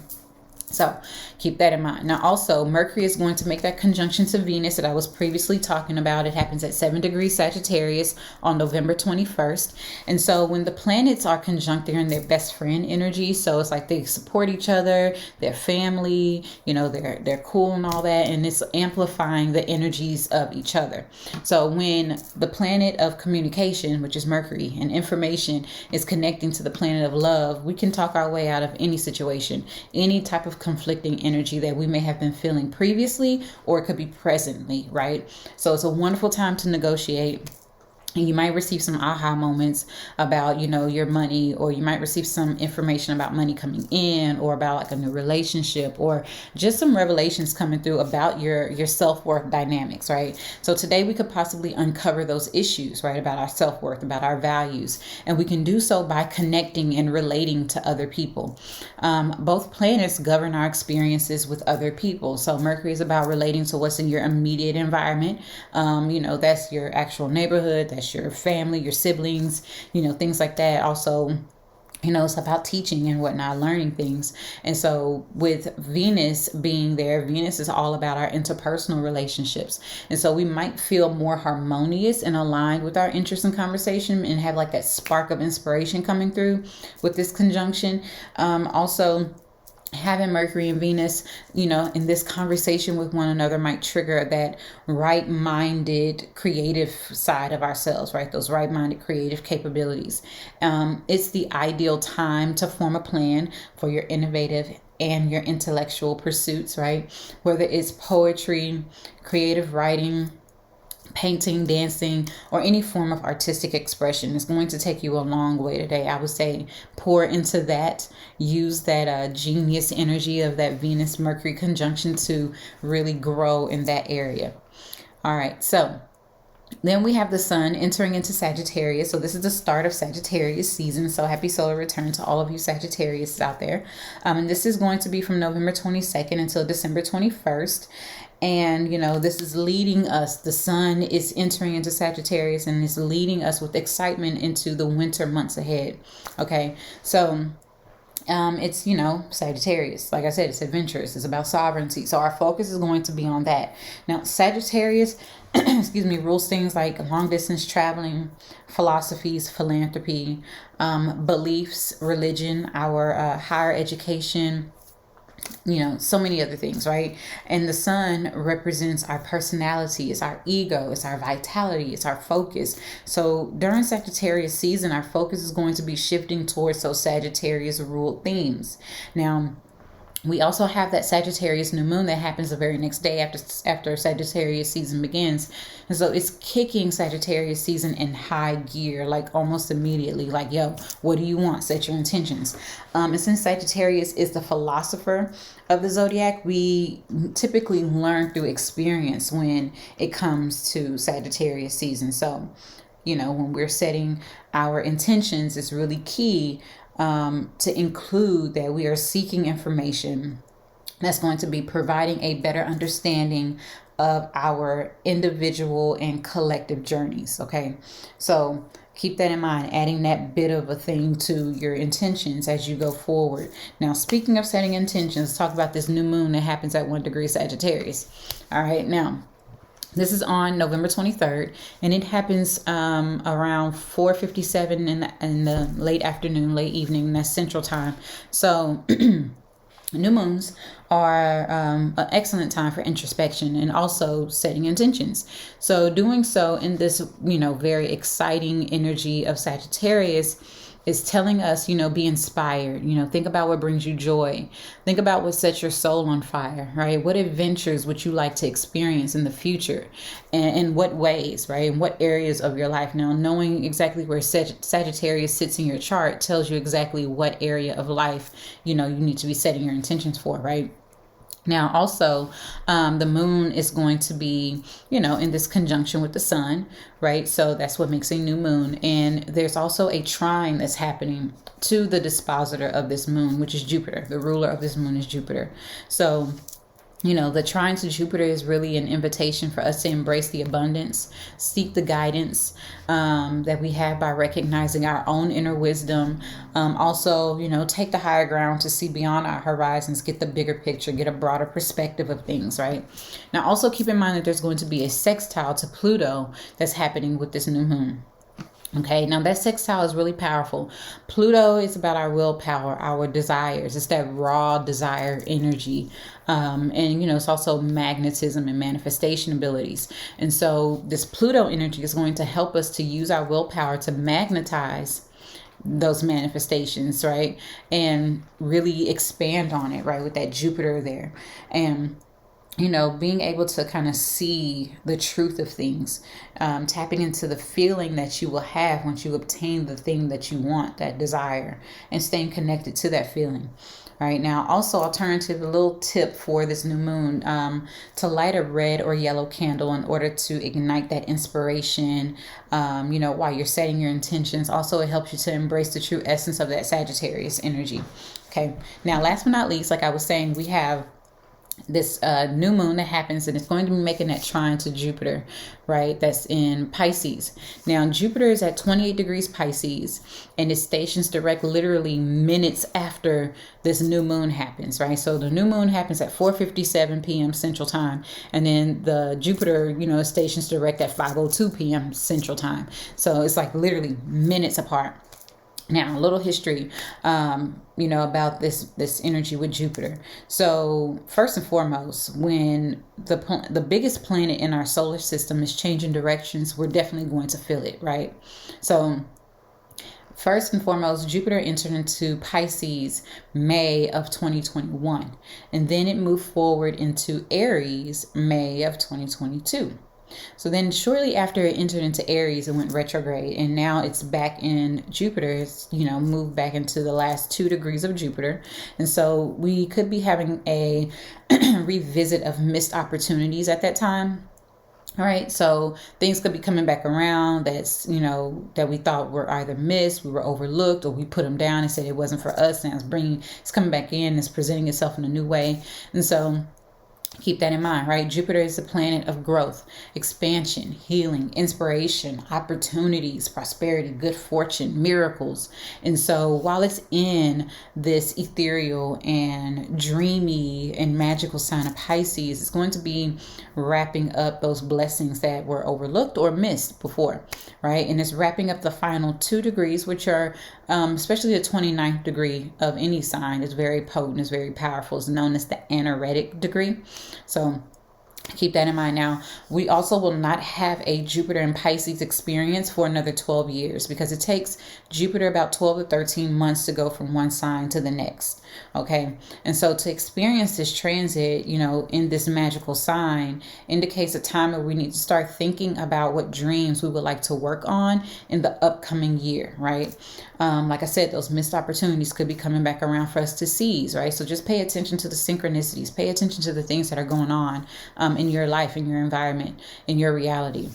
So keep that in mind. Now, also, Mercury is going to make that conjunction to Venus that I was previously talking about. It happens at 7 degrees Sagittarius on November 21st. And so when the planets are conjunct, they're in their best friend energy. So it's like they support each other, their family, you know, they're cool and all that. And it's amplifying the energies of each other. So when the planet of communication, which is Mercury, and information is connecting to the planet of love, we can talk our way out of any situation, any type of conflicting energy that we may have been feeling previously, or it could be presently, right? So it's a wonderful time to negotiate. And you might receive some aha moments about, you know, your money, or you might receive some information about money coming in, or about like a new relationship, or just some revelations coming through about your self-worth dynamics, right? So today we could possibly uncover those issues, right, about our self-worth, about our values. And we can do so by connecting and relating to other people. Both planets govern our experiences with other people. So Mercury is about relating to what's in your immediate environment. You know, that's your actual neighborhood, that's your family, your siblings, you know, things like that. Also, you know, it's about teaching and whatnot, learning things. And so with Venus being there, Venus is all about our interpersonal relationships. And so we might feel more harmonious and aligned with our interest in conversation and have like that spark of inspiration coming through with this conjunction. Also, having Mercury and Venus, you know, in this conversation with one another might trigger that right-minded creative side of ourselves, right? Those right-minded creative capabilities. It's the ideal time to form a plan for your innovative and your intellectual pursuits, right? Whether it's poetry, creative writing, painting, dancing, or any form of artistic expression is going to take you a long way today. I would say pour into that, use that genius energy of that Venus Mercury conjunction to really grow in that area. All right, so then we have the sun entering into Sagittarius. So this is the start of Sagittarius season. So happy solar return to all of you Sagittarius out there. And this is going to be from November 22nd until December 21st. And, this is leading us. The sun is entering into Sagittarius and is leading us with excitement into the winter months ahead. Okay. So, it's, Sagittarius. Like I said, it's adventurous. It's about sovereignty. So our focus is going to be on that. Now, Sagittarius, excuse me, rules things like long distance traveling, philosophies, philanthropy, beliefs, religion, our higher education, so many other things, right? And the sun represents our personality, it's our ego, it's our vitality, it's our focus. So during Sagittarius season, our focus is going to be shifting towards those Sagittarius ruled themes. Now, we also have that Sagittarius New Moon that happens the very next day after Sagittarius season begins. And so it's kicking Sagittarius season in high gear, like almost immediately. Like, yo, what do you want? Set your intentions. And since Sagittarius is the philosopher of the zodiac, we typically learn through experience when it comes to Sagittarius season. So, when we're setting our intentions, it's really key to include that we are seeking information that's going to be providing a better understanding of our individual and collective journeys. Okay, so keep that in mind, adding that bit of a thing to your intentions as you go forward. Now, speaking of setting intentions, let's talk about this new moon that happens at 1 degree Sagittarius. All right, now, this is on November 23rd, and it happens around 4:57 in the late afternoon, late evening. That's Central Time. So new moons are an excellent time for introspection and also setting intentions. So doing so in this, very exciting energy of Sagittarius is telling us, be inspired, think about what brings you joy. Think about what sets your soul on fire, right? What adventures would you like to experience in the future, and in what ways, right? In what areas of your life? Now, knowing exactly where Sagittarius sits in your chart tells you exactly what area of life, you need to be setting your intentions for, right? Now, also, the moon is going to be, in this conjunction with the sun, right? So that's what makes a new moon. And there's also a trine that's happening to the dispositor of this moon, which is Jupiter. The ruler of this moon is Jupiter. So, the trine to Jupiter is really an invitation for us to embrace the abundance, seek the guidance that we have by recognizing our own inner wisdom. Also, take the higher ground to see beyond our horizons, get the bigger picture, get a broader perspective of things, right? Now, also keep in mind that there's going to be a sextile to Pluto that's happening with this new moon. Okay, now that sextile is really powerful. Pluto is about our willpower, our desires. It's that raw desire energy. And, it's also magnetism and manifestation abilities. And so this Pluto energy is going to help us to use our willpower to magnetize those manifestations, right? And really expand on it, right? With that Jupiter there. And being able to kind of see the truth of things, tapping into the feeling that you will have once you obtain the thing that you want, that desire, and staying connected to that feeling. Right now, also alternative, a little tip for this new moon, to light a red or yellow candle in order to ignite that inspiration, while you're setting your intentions. Also, it helps you to embrace the true essence of that Sagittarius energy. Okay. Now, last but not least, like I was saying, we have this new moon that happens, and it's going to be making that trine to Jupiter, right? That's in Pisces. Now, Jupiter is at 28 degrees Pisces, and it stations direct literally minutes after this new moon happens, right? So the new moon happens at 4:57 p.m. Central Time, and then the Jupiter, stations direct at 5:02 p.m. Central Time. So it's like literally minutes apart. Now, a little history, about this energy with Jupiter. So first and foremost, when the biggest planet in our solar system is changing directions, we're definitely going to feel it, right? So first and foremost, Jupiter entered into Pisces May of 2021, and then it moved forward into Aries May of 2022. So then shortly after it entered into Aries, it went retrograde, and now it's back in Jupiter. It's, moved back into the last 2 degrees of Jupiter. And so we could be having a revisit of missed opportunities at that time. All right, so things could be coming back around that's, that we thought were either missed, we were overlooked, or we put them down and said it wasn't for us. Now it's coming back in, it's presenting itself in a new way. And so Keep that in mind, right? Jupiter is the planet of growth, expansion, healing, inspiration, opportunities, prosperity, good fortune, miracles. And so while it's in this ethereal and dreamy and magical sign of Pisces, it's going to be wrapping up those blessings that were overlooked or missed before, right? And it's wrapping up the final 2 degrees, which are especially the 29th degree of any sign is very potent, is very powerful. It's known as the anaretic degree. So keep that in mind. Now, we also will not have a Jupiter and Pisces experience for another 12 years because it takes Jupiter about 12 to 13 months to go from one sign to the next. Okay. And so to experience this transit, in this magical sign indicates a time where we need to start thinking about what dreams we would like to work on in the upcoming year, right? Like I said, those missed opportunities could be coming back around for us to seize, right? So just pay attention to the synchronicities, pay attention to the things that are going on in your life, in your environment, in your reality.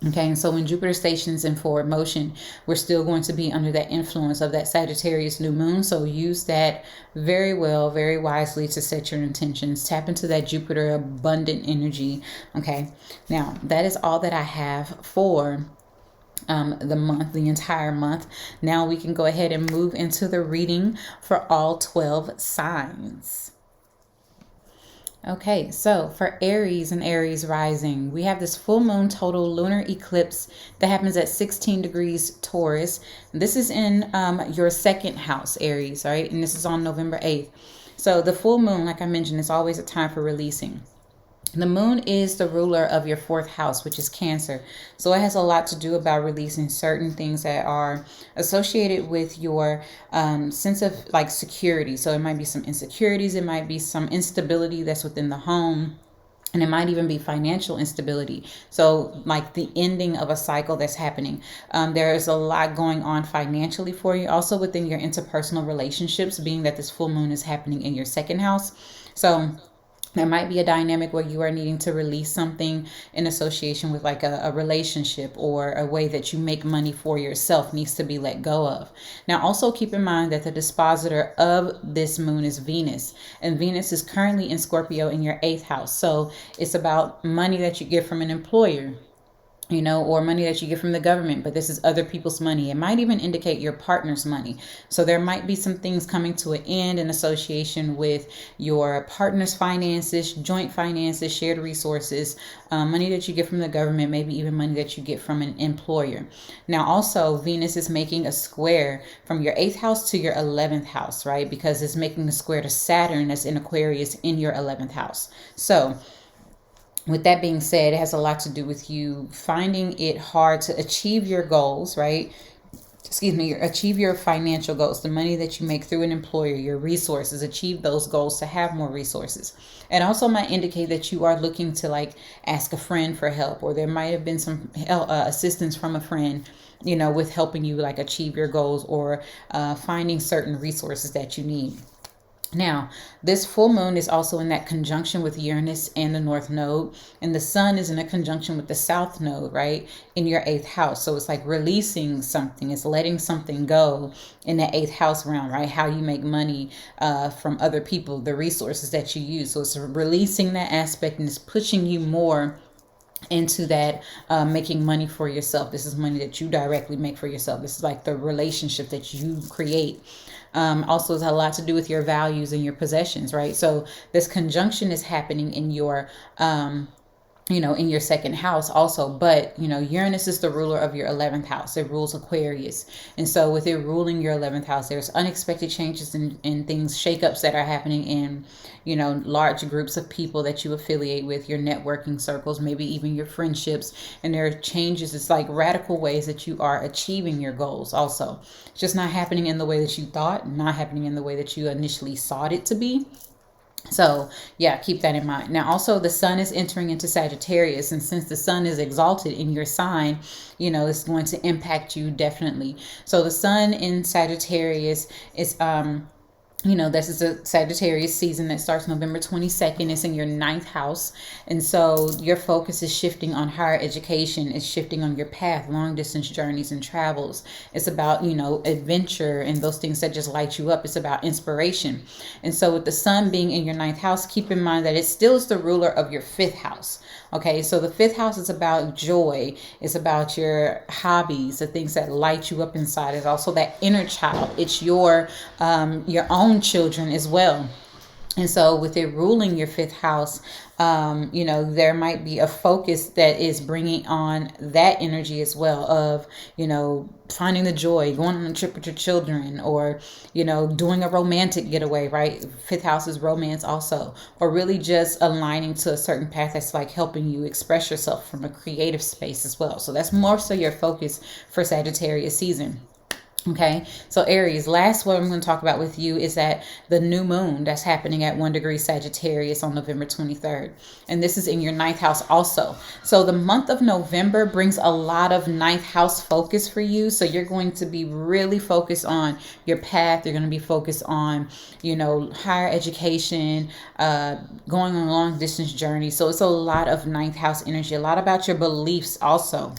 Okay, and so when Jupiter stations in forward motion, we're still going to be under that influence of that Sagittarius New Moon. So use that very well, very wisely to set your intentions. Tap into that Jupiter abundant energy. Okay, now that is all that I have for the entire month. Now we can go ahead and move into the reading for all 12 signs. Okay, so for Aries and Aries rising, we have this full moon total lunar eclipse that happens at 16 degrees Taurus. This is in your second house, Aries, right? And this is on November 8th. So the full moon, like I mentioned, is always a time for releasing. The moon is the ruler of your 4th house, which is Cancer. So it has a lot to do about releasing certain things that are associated with your sense of like security. So it might be some insecurities. It might be some instability that's within the home. And it might even be financial instability. So like the ending of a cycle that's happening. There's a lot going on financially for you. Also within your interpersonal relationships, being that this full moon is happening in your 2nd house. So there might be a dynamic where you are needing to release something in association with like a relationship, or a way that you make money for yourself needs to be let go of. Now, also keep in mind that the dispositor of this moon is Venus, and Venus is currently in Scorpio in your 8th house. So it's about money that you get from an employer, or money that you get from the government, but this is other people's money. It might even indicate your partner's money. So there might be some things coming to an end in association with your partner's finances, joint finances, shared resources, money that you get from the government, maybe even money that you get from an employer. Now, also Venus is making a square from your 8th house to your 11th house, right? Because it's making a square to Saturn that's in Aquarius in your 11th house. So with that being said, it has a lot to do with you finding it hard to achieve your goals, right? Achieve your financial goals, the money that you make through an employer, your resources, achieve those goals to have more resources. And also might indicate that you are looking to like ask a friend for help, or there might have been some assistance from a friend, with helping you like achieve your goals, or finding certain resources that you need. Now, this full moon is also in that conjunction with Uranus and the North Node, and the Sun is in a conjunction with the South Node, right, in your 8th house. So it's like releasing something, it's letting something go in the 8th house realm, right? How you make money from other people, the resources that you use. So it's releasing that aspect, and it's pushing you more into that making money for yourself. This is money that you directly make for yourself. This is like the relationship that you create. Also has a lot to do with your values and your possessions, right? So this conjunction is happening in your in your 2nd house also. But, Uranus is the ruler of your 11th house. It rules Aquarius. And so with it ruling your 11th house, there's unexpected changes in things, shakeups that are happening in, large groups of people that you affiliate with, your networking circles, maybe even your friendships. And there are changes. It's like radical ways that you are achieving your goals also. It's just not happening in the way that you thought, not happening in the way that you initially sought it to be. So yeah, keep that in mind. Now, also the Sun is entering into Sagittarius, and since the Sun is exalted in your sign, it's going to impact you definitely. So the Sun in Sagittarius is This is a Sagittarius season that starts November 22nd. It's in your ninth house. And so your focus is shifting on higher education. It's shifting on your path, long distance journeys and travels. It's about, adventure and those things that just light you up. It's about inspiration. And so with the sun being in your ninth house, keep in mind that it still is the ruler of your fifth house. Okay, so the fifth house is about joy. It's about your hobbies, the things that light you up inside. It's also that inner child. It's your own children as well. And so with it ruling your fifth house, there might be a focus that is bringing on that energy as well of, finding the joy, going on a trip with your children, or, doing a romantic getaway, right? Fifth house is romance also, or really just aligning to a certain path that's like helping you express yourself from a creative space as well. So that's more so your focus for Sagittarius season. Okay, so Aries, last what I'm going to talk about with you is that the new moon that's happening at 1 degree Sagittarius on November 23rd. And this is in your ninth house also. So the month of November brings a lot of ninth house focus for you. So you're going to be really focused on your path. You're going to be focused on, higher education, going on long distance journeys. So it's a lot of ninth house energy, a lot about your beliefs also.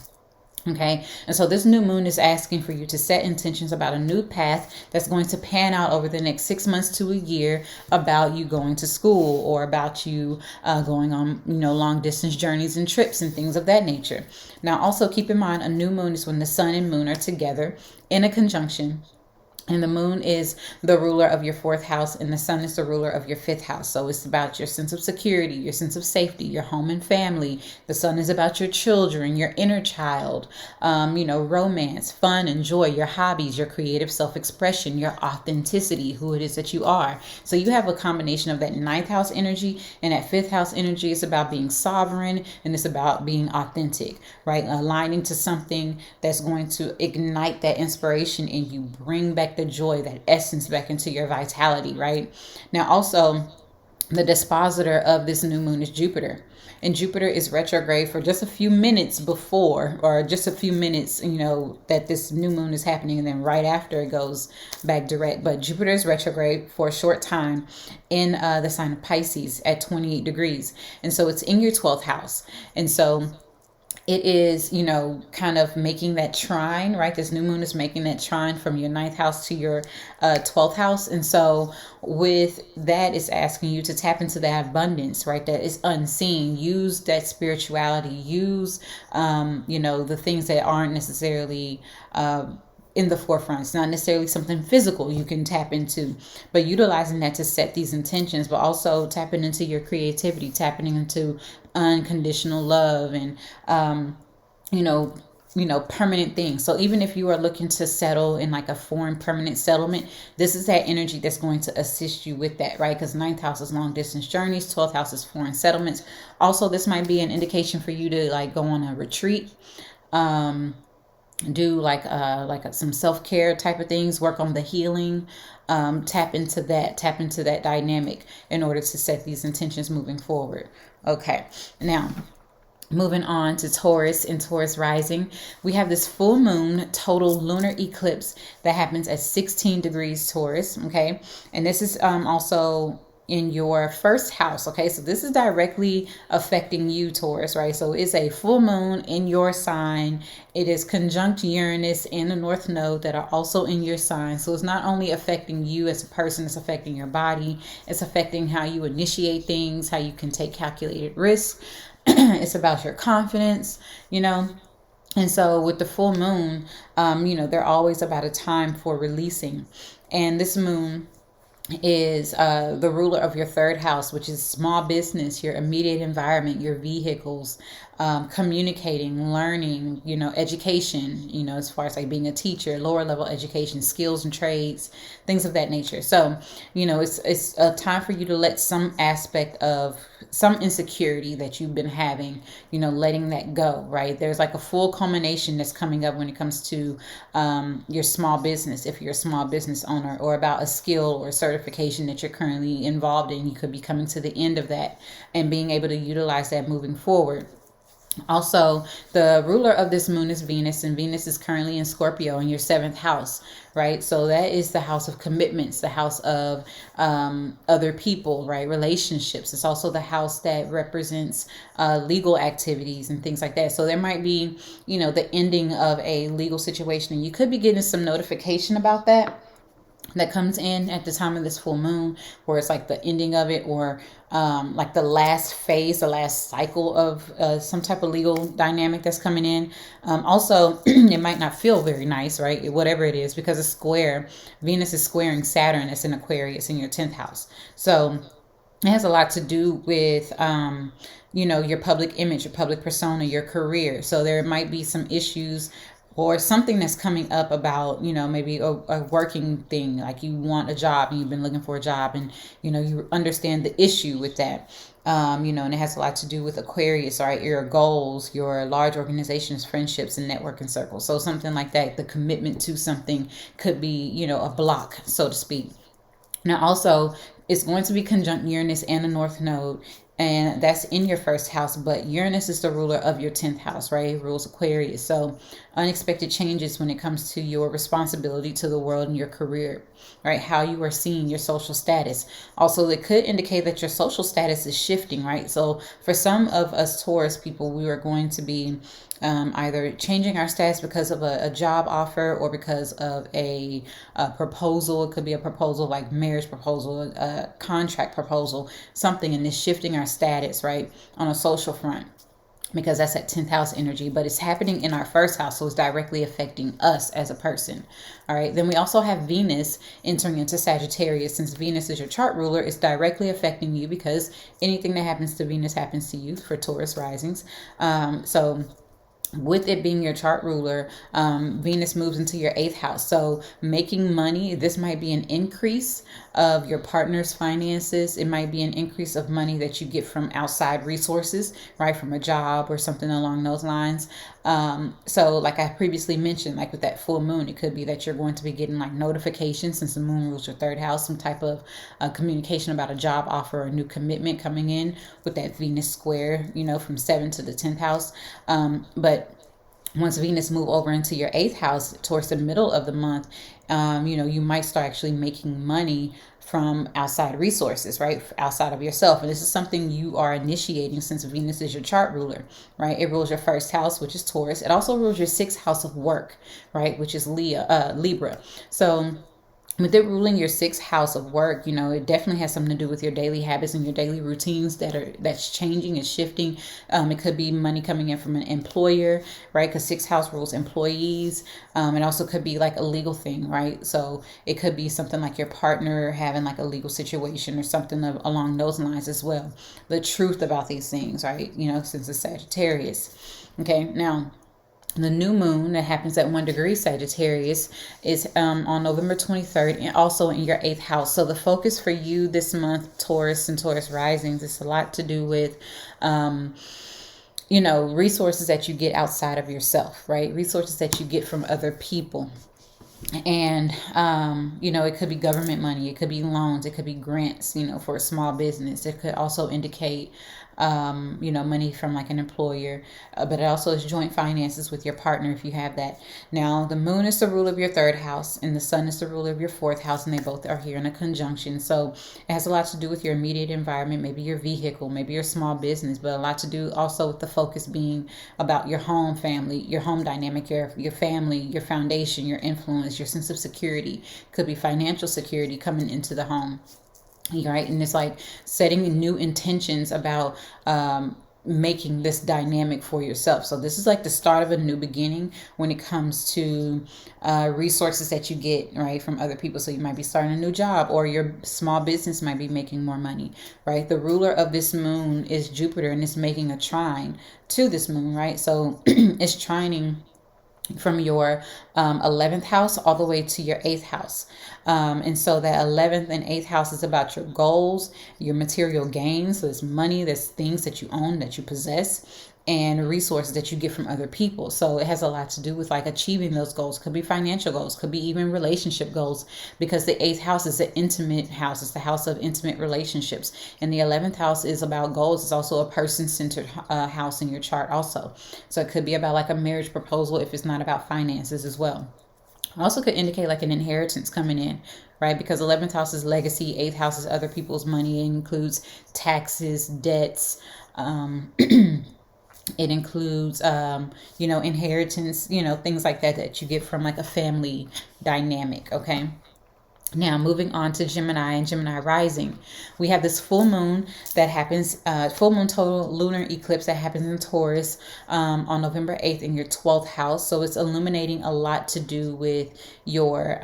Okay, and so this new moon is asking for you to set intentions about a new path that's going to pan out over the next 6 months to a year, about you going to school, or about you going on, long distance journeys and trips and things of that nature. Now, also keep in mind, a new moon is when the sun and moon are together in a conjunction. And the moon is the ruler of your fourth house, and the sun is the ruler of your fifth house. So it's about your sense of security, your sense of safety, your home and family. The sun is about your children, your inner child, romance, fun and joy, your hobbies, your creative self-expression, your authenticity, who it is that you are. So you have a combination of that ninth house energy and that fifth house energy. It's about being sovereign, and it's about being authentic, right? Aligning to something that's going to ignite that inspiration in you, bring back the joy, that essence back into your vitality, right? Now, also, the dispositor of this new moon is Jupiter. And Jupiter is retrograde for just a few minutes before, or just a few minutes, that this new moon is happening. And then right after it goes back direct. But Jupiter is retrograde for a short time in the sign of Pisces at 28 degrees. And so it's in your 12th house. And so it is, kind of making that trine, right? This new moon is making that trine from your ninth house to your 12th house. And so with that, it's asking you to tap into that abundance, right? That is unseen. Use that spirituality. Use, the things that aren't necessarily in the forefront. It's not necessarily something physical you can tap into, but utilizing that to set these intentions, but also tapping into your creativity, tapping into unconditional love and, permanent things. So even if you are looking to settle in like a foreign permanent settlement, this is that energy that's going to assist you with that, right? Because ninth house is long distance journeys, 12th house is foreign settlements. Also, this might be an indication for you to like go on a retreat, do like some self-care type of things, work on the healing, tap into that dynamic in order to set these intentions moving forward. Okay, now moving on to Taurus and Taurus rising, we have this full moon total lunar eclipse that happens at 16 degrees Taurus. Okay, and this is also in your first house. Okay, so this is directly affecting you, Taurus, right? So it's a full moon in your sign. It is conjunct Uranus and the North Node that are also in your sign. So it's not only affecting you as a person, it's affecting your body. It's affecting how you initiate things, how you can take calculated risks. It's about your confidence, And so with the full moon, they're always about a time for releasing. And this moon is the ruler of your third house, which is small business, your immediate environment, your vehicles, communicating, learning, education, as far as like being a teacher, lower level education, skills and trades, things of that nature. So, it's a time for you to let some aspect of some insecurity that you've been having, letting that go, right? There's like a full culmination that's coming up when it comes to your small business, if you're a small business owner, or about a skill or certification that you're currently involved in. You could be coming to the end of that and being able to utilize that moving forward. Also, the ruler of this moon is Venus, and Venus is currently in Scorpio in your seventh house, right? So that is the house of commitments, the house of other people, right? Relationships. It's also the house that represents legal activities and things like that. So there might be, the ending of a legal situation, and you could be getting some notification about that comes in at the time of this full moon, where it's like the ending of it, or like the last phase, the last cycle of some type of legal dynamic that's coming in. Also, it might not feel very nice, right? Whatever it is, because it's square. Venus is squaring Saturn. It's in Aquarius in your 10th house. So it has a lot to do with your public image, your public persona, your career. So there might be some issues or something that's coming up about, maybe a working thing, like you want a job and you've been looking for a job, and, you understand the issue with that. And it has a lot to do with Aquarius, right? Your goals, your large organizations, friendships, and networking circles. So something like that, the commitment to something could be, a block, so to speak. Now, also, it's going to be conjunct Uranus and the North Node, and that's in your first house. But Uranus is the ruler of your 10th house, right? It rules Aquarius. So unexpected changes when it comes to your responsibility to the world and your career, right? How you are seen, your social status. Also, it could indicate that your social status is shifting, right? So for some of us Taurus people, we are going to be either changing our status because of a job offer, or because of a proposal. It could be a proposal like marriage proposal, a contract proposal, something, and it's shifting our status, right, on a social front, because that's at 10th house energy, but it's happening in our first house, so it's directly affecting us as a person. All right, then we also have Venus entering into Sagittarius. Since Venus is your chart ruler, it's directly affecting you, because anything that happens to Venus happens to you for Taurus risings. So with it being your chart ruler, Venus moves into your 8th house. So making money, this might be an increase of your partner's finances. It might be an increase of money that you get from outside resources, right? From a job or something along those lines. So like I previously mentioned, like with that full moon, it could be that you're going to be getting like notifications, since the moon rules your 3rd house, some type of communication about a job offer or a new commitment coming in with that Venus square, from 7 to the 10th house. But once Venus move over into your 8th house towards the middle of the month, you might start actually making money from outside resources, right? Outside of yourself. And this is something you are initiating, since Venus is your chart ruler, right? It rules your 1st house, which is Taurus. It also rules your 6th house of work, right? Which is Libra. So with it ruling your 6th house of work, it definitely has something to do with your daily habits and your daily routines that's changing and shifting. It could be money coming in from an employer, right? Because 6th house rules employees. It also could be like a legal thing, right? So it could be something like your partner having like a legal situation or something along those lines as well. The truth about these things, right? Since it's Sagittarius. Okay, now the new moon that happens at 1 degree Sagittarius is on November 23rd, and also in your 8th house. So the focus for you this month, Taurus and Taurus risings, is a lot to do with resources that you get outside of yourself, right? Resources that you get from other people. And it could be government money, it could be loans, it could be grants, for a small business. It could also indicate money from like an employer, but it also is joint finances with your partner if you have that. Now, the moon is the ruler of your 3rd house, and the sun is the ruler of your 4th house, and they both are here in a conjunction. So it has a lot to do with your immediate environment, maybe your vehicle, maybe your small business, but a lot to do also with the focus being about your home family, your home dynamic, your family, your foundation, your influence, your sense of security. Could be financial security coming into the home. Right. And it's like setting new intentions about making this dynamic for yourself. So this is like the start of a new beginning when it comes to resources that you get, right, from other people. So you might be starting a new job, or your small business might be making more money, right? The ruler of this moon is Jupiter, and it's making a trine to this moon, right? So it's trining from your 11th house all the way to your 8th house. And so that 11th and 8th house is about your goals, your material gains. So there's money, there's things that you own, that you possess. and resources that you get from other people. So it has a lot to do with like achieving those goals. Could be financial goals, could be even relationship goals, because the 8th house is an intimate house. It's the house of intimate relationships. And the 11th house is about goals. It's also a person-centered house in your chart also. So it could be about like a marriage proposal if it's not about finances as well. Also could indicate like an inheritance coming in, right? Because 11th house is legacy, 8th house is other people's money. It includes taxes, debts, it includes, inheritance, things like that that you get from like a family dynamic. Okay. Now, moving on to Gemini and Gemini rising, we have this full moon that happens, full moon total lunar eclipse that happens in Taurus on November 8th in your 12th house. So it's illuminating a lot to do with your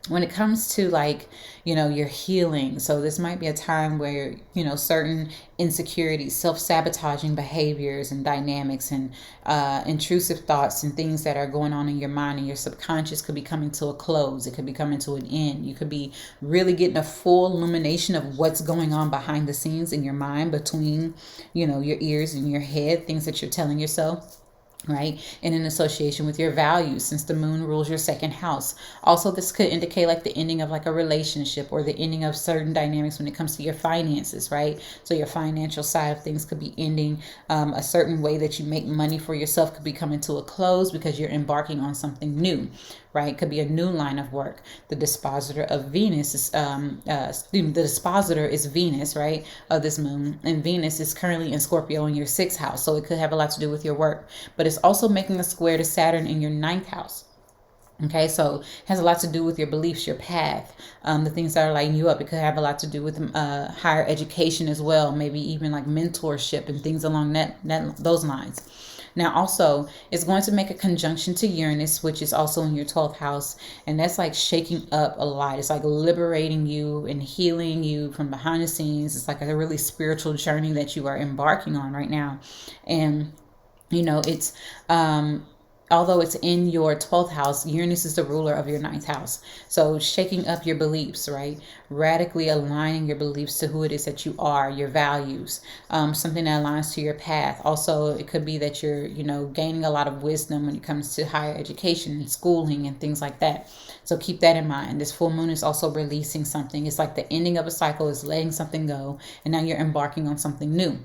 when it comes to like, your healing. So this might be a time where, certain insecurities, self-sabotaging behaviors and dynamics and intrusive thoughts and things that are going on in your mind and your subconscious could be coming to a close. It could be coming to an end. You could be really getting a full illumination of what's going on behind the scenes in your mind, between, your ears and your head, things that you're telling yourself. Right, and in association with your values, since the moon rules your 2nd house. Also, this could indicate like the ending of like a relationship or the ending of certain dynamics when it comes to your finances, right? So your financial side of things could be ending. A certain way that you make money for yourself could be coming to a close because you're embarking on something new, right? Could be a new line of work. The dispositor of Venus is the dispositor is Venus, right, of this moon, and Venus is currently in Scorpio in your 6th house, so it could have a lot to do with your work. But it's also making a square to Saturn in your 9th house. Okay, so it has a lot to do with your beliefs, your path, the things that are lighting you up. It could have a lot to do with higher education as well, maybe even like mentorship and things along those lines. Now, also, it's going to make a conjunction to Uranus, which is also in your 12th house. And that's like shaking up a lot. It's like liberating you and healing you from behind the scenes. It's like a really spiritual journey that you are embarking on right now. And, it's although it's in your 12th house, Uranus is the ruler of your 9th house. So shaking up your beliefs, right? Radically aligning your beliefs to who it is that you are, your values, something that aligns to your path. Also, it could be that you're, gaining a lot of wisdom when it comes to higher education and schooling and things like that. So keep that in mind. This full moon is also releasing something. It's like the ending of a cycle, is letting something go. And now you're embarking on something new.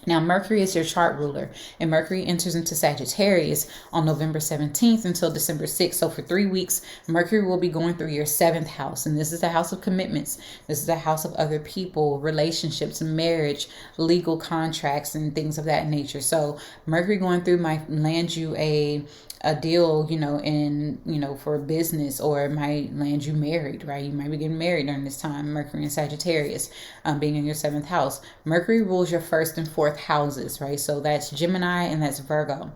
Now, Mercury is your chart ruler, and Mercury enters into Sagittarius on November 17th until December 6th. So for 3 weeks, Mercury will be going through your 7th house, and this is the house of commitments. This is the house of other people, relationships, marriage, legal contracts, and things of that nature. So Mercury going through might land you a deal, for a business, or it might land you married, right? You might be getting married during this time. Mercury and Sagittarius being in your 7th house. Mercury rules your 1st and 4th houses, right? So that's Gemini and that's Virgo.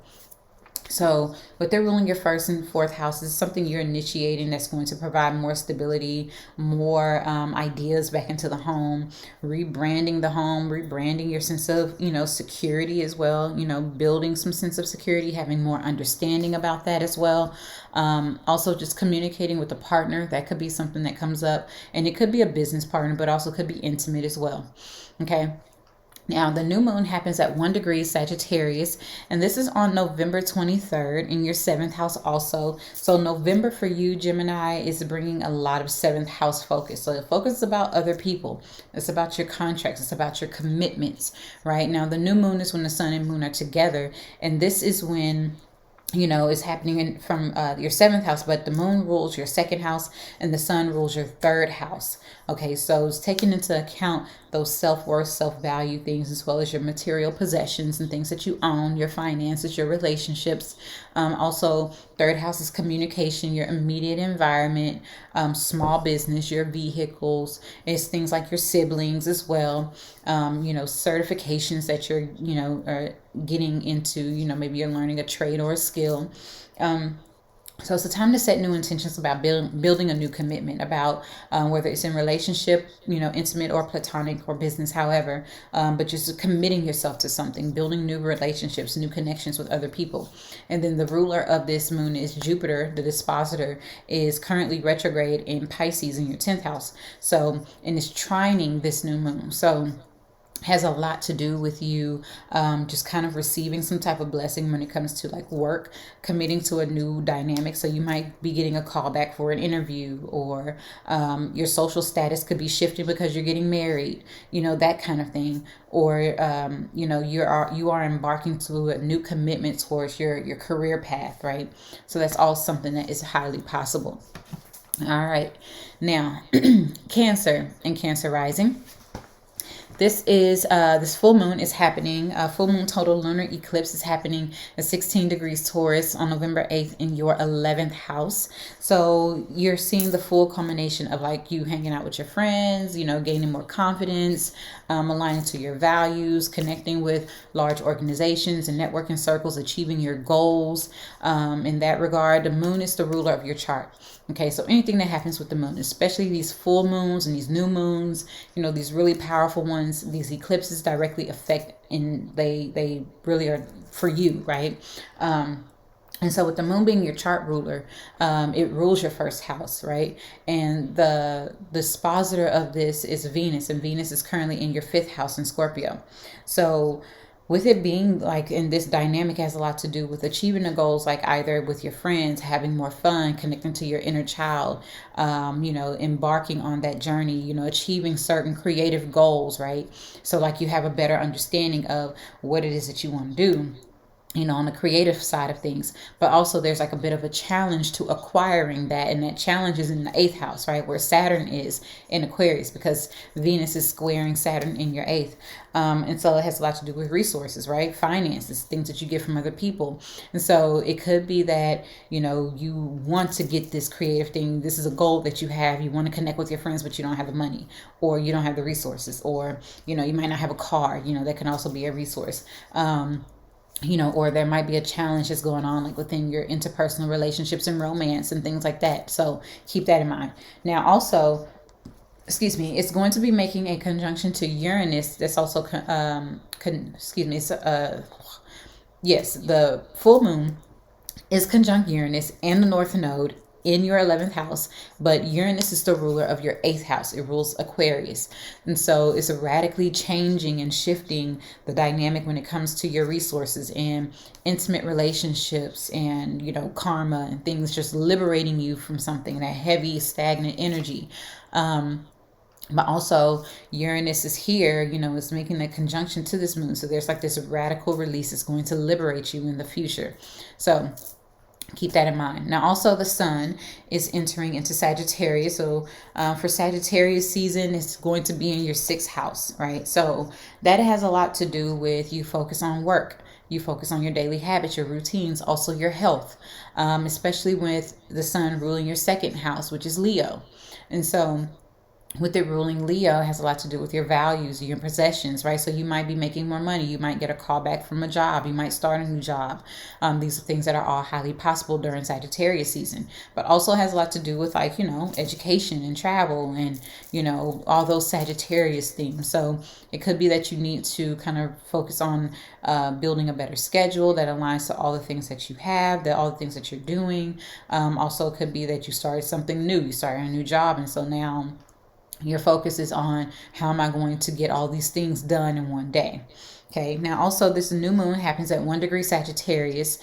So what they're ruling your 1st and 4th house is something you're initiating that's going to provide more stability, more ideas back into the home, rebranding the home, rebranding your sense of, security as well, building some sense of security, having more understanding about that as well. Also just communicating with a partner. That could be something that comes up, and it could be a business partner, but also could be intimate as well. Okay. Now, the new moon happens at 1 degree Sagittarius, and this is on November 23rd in your 7th house also. So November for you, Gemini, is bringing a lot of 7th house focus. So the focus is about other people. It's about your contracts. It's about your commitments, right? Now, the new moon is when the sun and moon are together, and this is when is happening from your 7th house, but the moon rules your 2nd house and the sun rules your 3rd house. Okay, so it's taking into account those self-worth, self-value things, as well as your material possessions and things that you own, your finances, your relationships. Also, 3rd house is communication, your immediate environment, small business, your vehicles. It's things like your siblings as well. Certifications that you're, are getting into, maybe you're learning a trade or a skill. So it's a time to set new intentions about building a new commitment, about whether it's in relationship, intimate or platonic or business, however, but just committing yourself to something, building new relationships, new connections with other people. And then the ruler of this moon is Jupiter. The dispositor is currently retrograde in Pisces in your 10th house. So, and it's trining this new moon. So has a lot to do with you just kind of receiving some type of blessing when it comes to like work, committing to a new dynamic. So you might be getting a call back for an interview, or your social status could be shifting because you're getting married, you know, that kind of thing. Or you know, you are embarking to a new commitment towards your career path, right? So that's all something that is highly possible. All right, now Cancer and Cancer rising. This full moon is happening. Full moon total lunar eclipse is happening at 16 degrees Taurus on November 8th in your 11th house. So you're seeing the full culmination of like you hanging out with your friends, you know, gaining more confidence, aligning to your values, connecting with large organizations and networking circles, achieving your goals. In that regard, the moon is the ruler of your chart. Okay, so anything that happens with the moon, especially these full moons and these new moons, you know, these really powerful ones, these eclipses directly affect, and they really are for you, right? And so with the moon being your chart ruler, it rules your first house, right? And the dispositor of this is Venus, and Venus is currently in your fifth house in Scorpio. So with it being like in this dynamic, has a lot to do with achieving the goals, like either with your friends, having more fun, connecting to your inner child, you know, embarking on that journey, you know, achieving certain creative goals, right? So like you have a better understanding of what it is that you want to do, you know, on the creative side of things. But also there's like a bit of a challenge to acquiring that, and that challenge is in the eighth house, right, where Saturn is in Aquarius, because Venus is squaring Saturn in your eighth. And so it has a lot to do with resources, right? Finances, things that you get from other people. And so it could be that, you know, you want to get this creative thing. This is a goal that you have. You want to connect with your friends, but you don't have the money, or you don't have the resources, or, you know, you might not have a car, you know, that can also be a resource. You know, or there might be a challenge that's going on like within your interpersonal relationships and romance and things like that. So keep that in mind. Now also, excuse me, it's going to be making a conjunction to Uranus. That's also yes, the full moon is conjunct Uranus and the North Node in your 11th house, but Uranus is the ruler of your 8th house. It rules Aquarius. And so it's radically changing and shifting the dynamic when it comes to your resources and intimate relationships and, you know, karma and things, just liberating you from something, that heavy, stagnant energy. But also Uranus is here, you know, it's making a conjunction to this moon. So there's like this radical release that's going to liberate you in the future. So keep that in mind. Now also the sun is entering into Sagittarius. So for Sagittarius season, it's going to be in your 6th house, right? So that has a lot to do with you focus on work. You focus on your daily habits, your routines, also your health, especially with the sun ruling your 2nd house, which is Leo. And so with it ruling Leo, it has a lot to do with your values, your possessions, right? So you might be making more money. You might get a call back from a job. You might start a new job. These are things that are all highly possible during Sagittarius season, but also has a lot to do with, like, you know, education and travel and, you know, all those Sagittarius themes. So it could be that you need to kind of focus on building a better schedule that aligns to all the things that you have, all the things that you're doing. Also, it could be that you started something new. You started a new job, and so now your focus is on how am I going to get all these things done in one day. Okay, now also this new moon happens at 1 degree Sagittarius.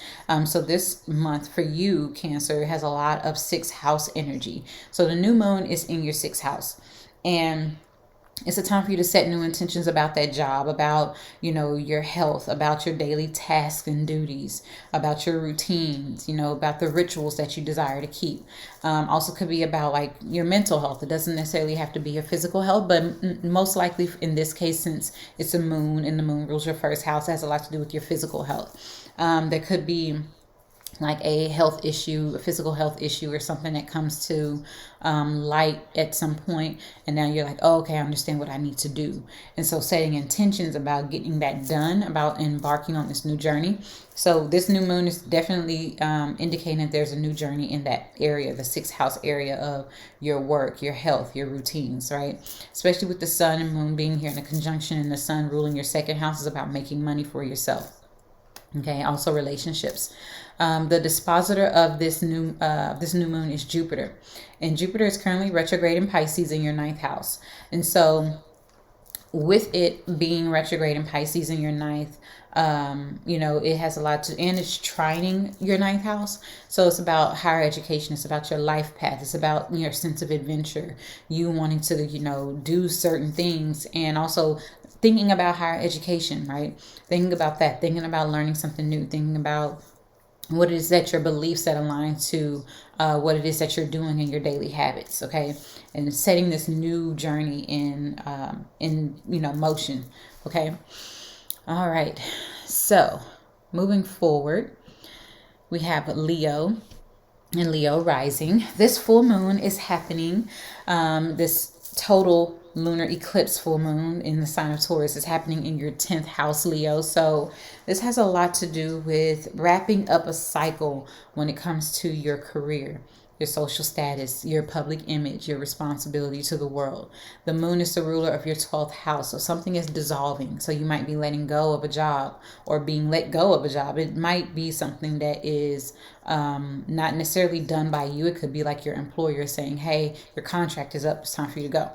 So this month for you, Cancer, has a lot of 6th house energy. So the new moon is in your 6th house. And it's a time for you to set new intentions about that job, about, you know, your health, about your daily tasks and duties, about your routines, you know, about the rituals that you desire to keep. Also could be about like your mental health. It doesn't necessarily have to be your physical health, but most likely in this case, since it's a moon and the moon rules your 1st house, it has a lot to do with your physical health. There could be like a health issue, a physical health issue, or something that comes to light at some point, and now you're like, oh, okay, I understand what I need to do. And so setting intentions about getting that done, about embarking on this new journey. So this new moon is definitely indicating that there's a new journey in that area, the 6th house area of your work, your health, your routines, right? Especially with the sun and moon being here in a conjunction, and the sun ruling your 2nd house is about making money for yourself. Okay, also relationships. The dispositor of this new moon is Jupiter, and Jupiter is currently retrograde in Pisces in your 9th house. And so with it being retrograde in Pisces in your ninth, you know, it has a lot to, and it's trining your ninth house. So it's about higher education. It's about your life path. It's about your sense of adventure, you wanting to, you know, do certain things, and also thinking about higher education, right? Thinking about that, thinking about learning something new, thinking about what it is that your beliefs that align to what it is that you're doing in your daily habits, okay? And setting this new journey in you know, motion, okay? All right, so moving forward, we have Leo and Leo rising. This full moon is happening, this total lunar eclipse full moon in the sign of Taurus is happening in your 10th house, Leo. So this has a lot to do with wrapping up a cycle when it comes to your career, your social status, your public image, your responsibility to the world. The moon is the ruler of your 12th house. So something is dissolving. So you might be letting go of a job or being let go of a job. It might be something that is not necessarily done by you. It could be like your employer saying, hey, your contract is up. It's time for you to go.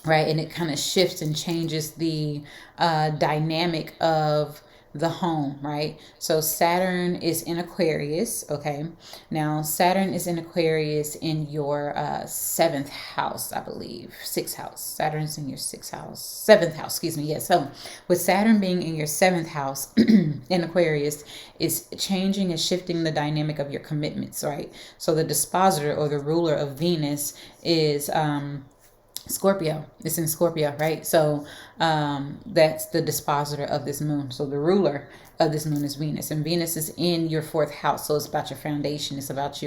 Right. And it kind of shifts and changes the dynamic of the home, right? So Saturn is in Aquarius. Okay. Now Saturn is in Aquarius in your 7th house, I believe. 6th house. Saturn's in your 6th house. 7th house, excuse me. Yeah. So with Saturn being in your 7th house in Aquarius, is changing and shifting the dynamic of your commitments, right? So the dispositor or the ruler of Venus is Scorpio. It's in Scorpio, right? So that's the dispositor of this moon. So the ruler of this moon is Venus, and Venus is in your 4th house. So it's about your foundation. It's about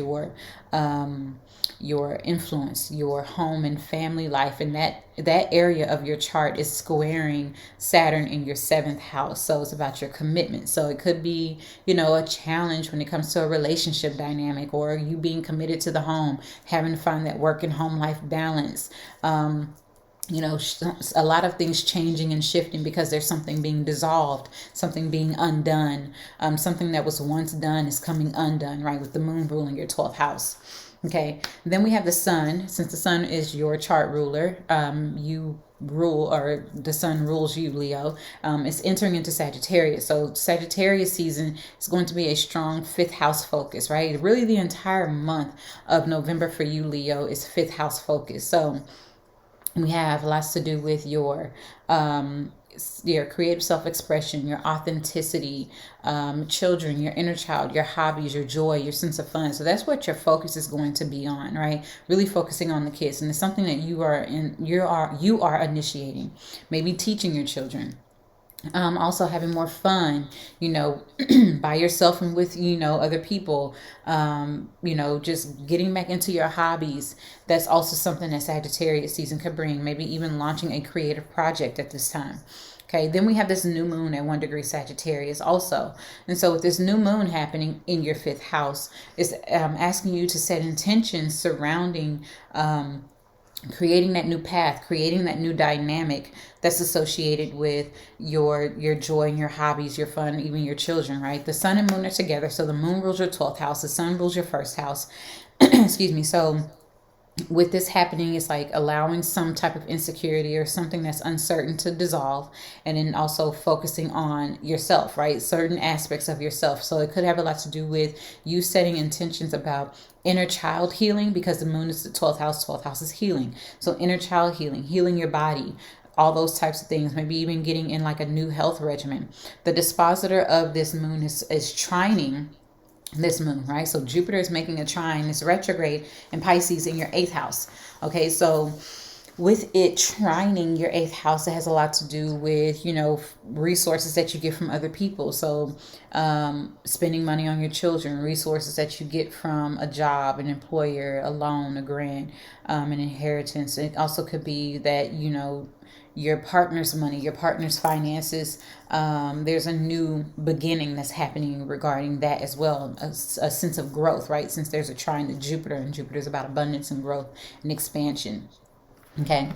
your influence, your home and family life, and that area of your chart is squaring Saturn in your 7th house. So it's about your commitment. So it could be, you know, a challenge when it comes to a relationship dynamic, or you being committed to the home, having to find that work and home life balance. You know, a lot of things changing and shifting because there's something being dissolved, something being undone. Something that was once done is coming undone, right? With the moon ruling your 12th house. Okay. Then we have the sun. Since the sun is your chart ruler, you rule, or the sun rules you, Leo. It's entering into Sagittarius. So Sagittarius season is going to be a strong 5th house focus, right? Really the entire month of November for you, Leo, is 5th house focus. So we have lots to do with your creative self-expression, your authenticity, children, your inner child, your hobbies, your joy, your sense of fun. So that's what your focus is going to be on, right? Really focusing on the kids. And it's something that you are initiating, maybe teaching your children. Also having more fun, you know, by yourself and with, you know, other people, you know, just getting back into your hobbies. That's also something that Sagittarius season could bring, maybe even launching a creative project at this time. Okay, then we have this new moon at 1 degree Sagittarius also. And so with this new moon happening in your 5th house, it's asking you to set intentions surrounding creating that new path, creating that new dynamic that's associated with your joy and your hobbies, your fun, even your children, right? The sun and moon are together. So the moon rules your 12th house. The sun rules your 1st house. Excuse me. So with this happening, it's like allowing some type of insecurity or something that's uncertain to dissolve, and then also focusing on yourself, right? Certain aspects of yourself. So it could have a lot to do with you setting intentions about inner child healing, because the moon is the 12th house. 12th house is healing. So inner child healing, healing your body, all those types of things, maybe even getting in like a new health regimen. The dispositor of this moon is trining this moon, right? So Jupiter is making a trine, it's retrograde in Pisces in your 8th house. Okay, so with it trining your 8th house, it has a lot to do with, you know, resources that you get from other people. So spending money on your children, resources that you get from a job, an employer, a loan, a grant, an inheritance. It also could be that, you know, your partner's money, your partner's finances. There's a new beginning that's happening regarding that as well. A sense of growth, right? Since there's a trine to Jupiter, and Jupiter is about abundance and growth and expansion. Okay.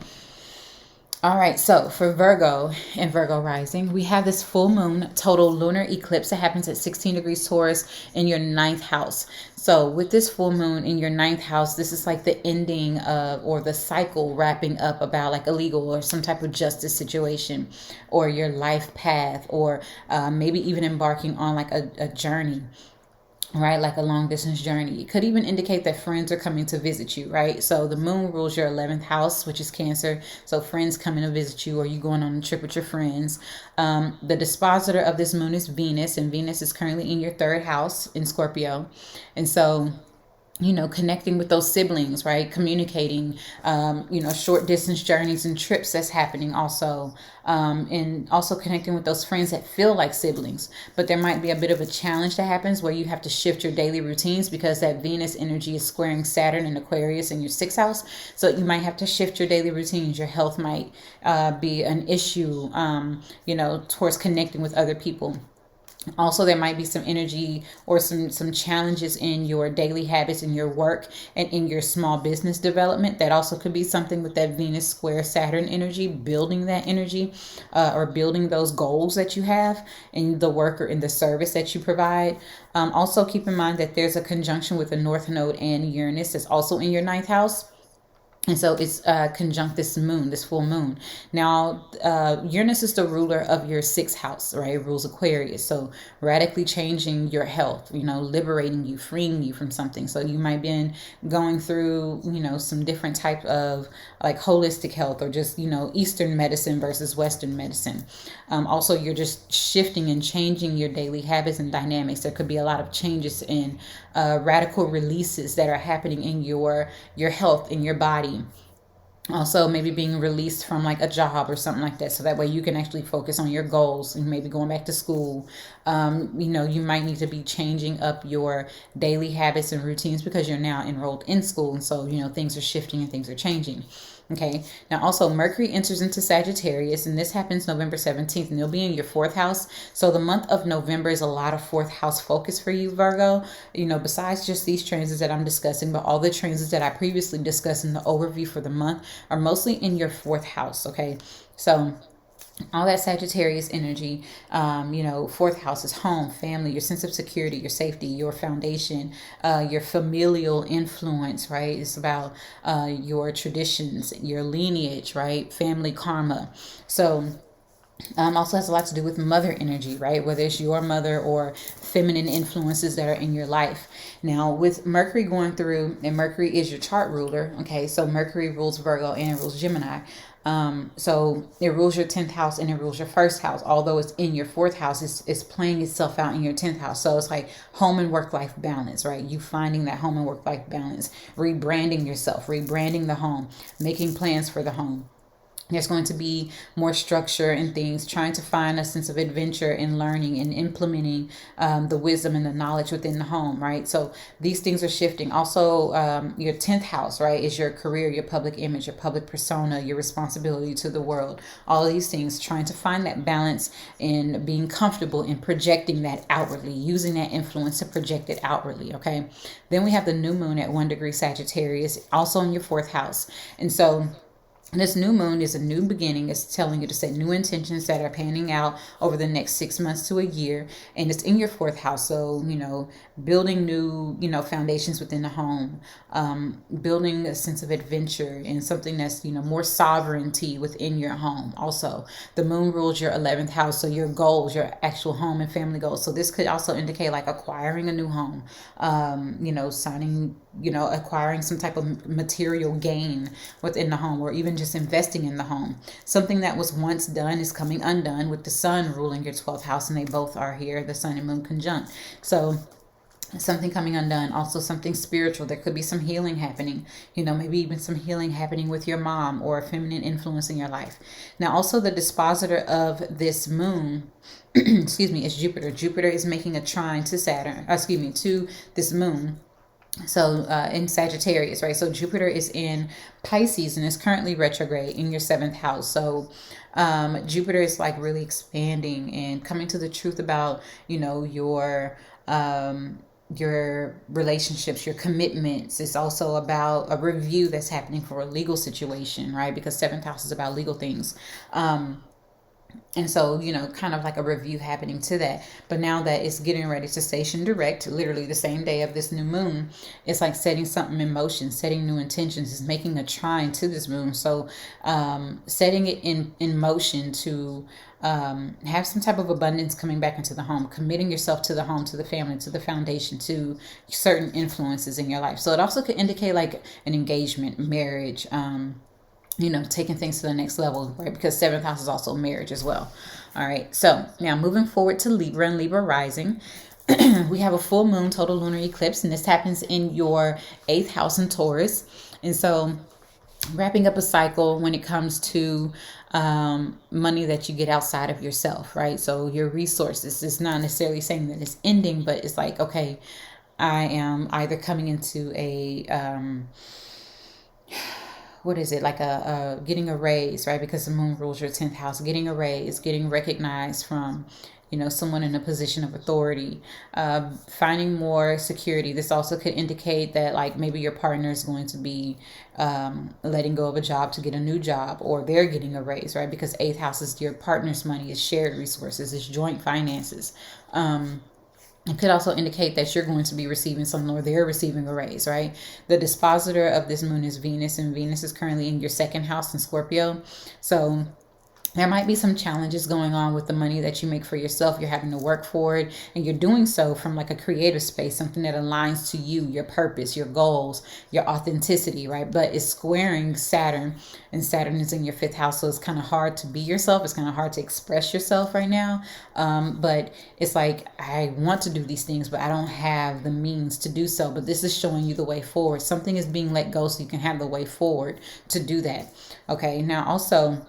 All right, so for Virgo and Virgo rising, we have this full moon total lunar eclipse that happens at 16 degrees Taurus in your ninth house. So with this full moon in your ninth house, this is like the ending of, or the cycle wrapping up about like a legal or some type of justice situation, or your life path, or maybe even embarking on like a journey, right? Like a long distance journey. It could even indicate that friends are coming to visit you, right? So the moon rules your 11th house, which is Cancer. So friends coming to visit you, or you going on a trip with your friends. The dispositor of this moon is Venus, and Venus is currently in your third house in Scorpio. And so, you know, connecting with those siblings, right? Communicating, you know, short distance journeys and trips that's happening also. And also connecting with those friends that feel like siblings. But there might be a bit of a challenge that happens where you have to shift your daily routines because that Venus energy is squaring Saturn and Aquarius in your sixth house. So you might have to shift your daily routines. Your health might be an issue, you know, towards connecting with other people. Also, there might be some energy or some challenges in your daily habits, in your work, and in your small business development. That also could be something with that Venus square Saturn energy, building that energy, or building those goals that you have in the work or in the service that you provide. Also, keep in mind that there's a conjunction with the North Node and Uranus that's also in your ninth house. And so it's conjunct this moon, this full moon. Now, Uranus is the ruler of your sixth house, right? It rules Aquarius. So radically changing your health, you know, liberating you, freeing you from something. So you might be going through, you know, some different type of like holistic health, or just, you know, Eastern medicine versus Western medicine. Also, you're just shifting and changing your daily habits and dynamics. There could be a lot of changes in radical releases that are happening in your health, in your body. Also maybe being released from like a job or something like that, so that way you can actually focus on your goals and maybe going back to school. You know, you might need to be changing up your daily habits and routines because you're now enrolled in school, and so, you know, things are shifting and things are changing. Okay. Now also Mercury enters into Sagittarius, and this happens November 17th, and it'll be in your fourth house. So the month of November is a lot of fourth house focus for you, Virgo. You know, besides just these transits that I'm discussing, but all the transits that I previously discussed in the overview for the month are mostly in your fourth house. Okay. So all that Sagittarius energy, you know, fourth house is home, family, your sense of security, your safety, your foundation, your familial influence, right? It's about your traditions, your lineage, right? Family karma. So also has a lot to do with mother energy, right? Whether it's your mother or feminine influences that are in your life. Now, with Mercury going through, and Mercury is your chart ruler, okay? So Mercury rules Virgo and it rules Gemini. So it rules your 10th house and it rules your first house. Although it's in your fourth house, it's playing itself out in your 10th house. So it's like home and work life balance, right? You finding that home and work life balance, rebranding yourself, rebranding the home, making plans for the home. There's going to be more structure and things, trying to find a sense of adventure in learning and implementing the wisdom and the knowledge within the home, right? So these things are shifting. Also, your 10th house, right, is your career, your public image, your public persona, your responsibility to the world. All of these things, trying to find that balance in being comfortable in projecting that outwardly, using that influence to project it outwardly, okay? Then we have the new moon at 1 degree Sagittarius, also in your fourth house. And so this new moon is a new beginning. It's telling you to set new intentions that are panning out over the next 6 months to a year. And it's in your fourth house. So, you know, building new, you know, foundations within the home, building a sense of adventure and something that's, you know, more sovereignty within your home. Also, the moon rules your 11th house. So your goals, your actual home and family goals. So this could also indicate like acquiring a new home, you know, signing, you know, acquiring some type of material gain within the home, or even just investing in the home. Something that was once done is coming undone with the sun ruling your 12th house, and they both are here, the sun and moon conjunct. So something coming undone. Also something spiritual. There could be some healing happening, you know, maybe even some healing happening with your mom or a feminine influence in your life. Now also the dispositor of this moon excuse me, is Jupiter. Jupiter is making a trine to Saturn, to this moon. So in Sagittarius, right? So Jupiter is in Pisces and is currently retrograde in your 7th house. So Jupiter is like really expanding and coming to the truth about, you know, your your relationships, your commitments. It's also about a review that's happening for a legal situation, right? Because seventh house is about legal things. And so, kind of like a review happening to that. But now that it's getting ready to station direct, literally the same day of this new moon, it's like setting something in motion, setting new intentions, is making a trine to this moon. So setting it in motion to have some type of abundance coming back into the home, committing yourself to the home, to the family, to the foundation, to certain influences in your life. So it also could indicate like an engagement, marriage, taking things to the next level, right? Because seventh house is also marriage as well. All right. So now moving forward to Libra and Libra rising, we have a full moon total lunar eclipse, and this happens in your 8th house in Taurus. And so wrapping up a cycle when it comes to money that you get outside of yourself, right? So your resources, is not necessarily saying that it's ending, but it's like, okay, I am either coming into a what is it, like a getting a raise, right? Because the moon rules your 10th house, getting a raise, getting recognized from someone in a position of authority, finding more security. This also could indicate that like maybe your partner is going to be letting go of a job to get a new job, or they're getting a raise, right? Because 8th house is your partner's money, is shared resources, is joint finances. It could also indicate that you're going to be receiving something, or they're receiving a raise, right? The dispositor of this moon is Venus, and Venus is currently in your 2nd house in Scorpio. So there might be some challenges going on with the money that you make for yourself. You're having to work for it, and you're doing so from like a creative space, something that aligns to you, your purpose, your goals, your authenticity, right? But it's squaring Saturn, and Saturn is in your 5th house. So it's kind of hard to be yourself. It's kind of hard to express yourself right now. But it's like, I want to do these things, but I don't have the means to do so. But this is showing you the way forward. Something is being let go so you can have the way forward to do that. Okay. Now also,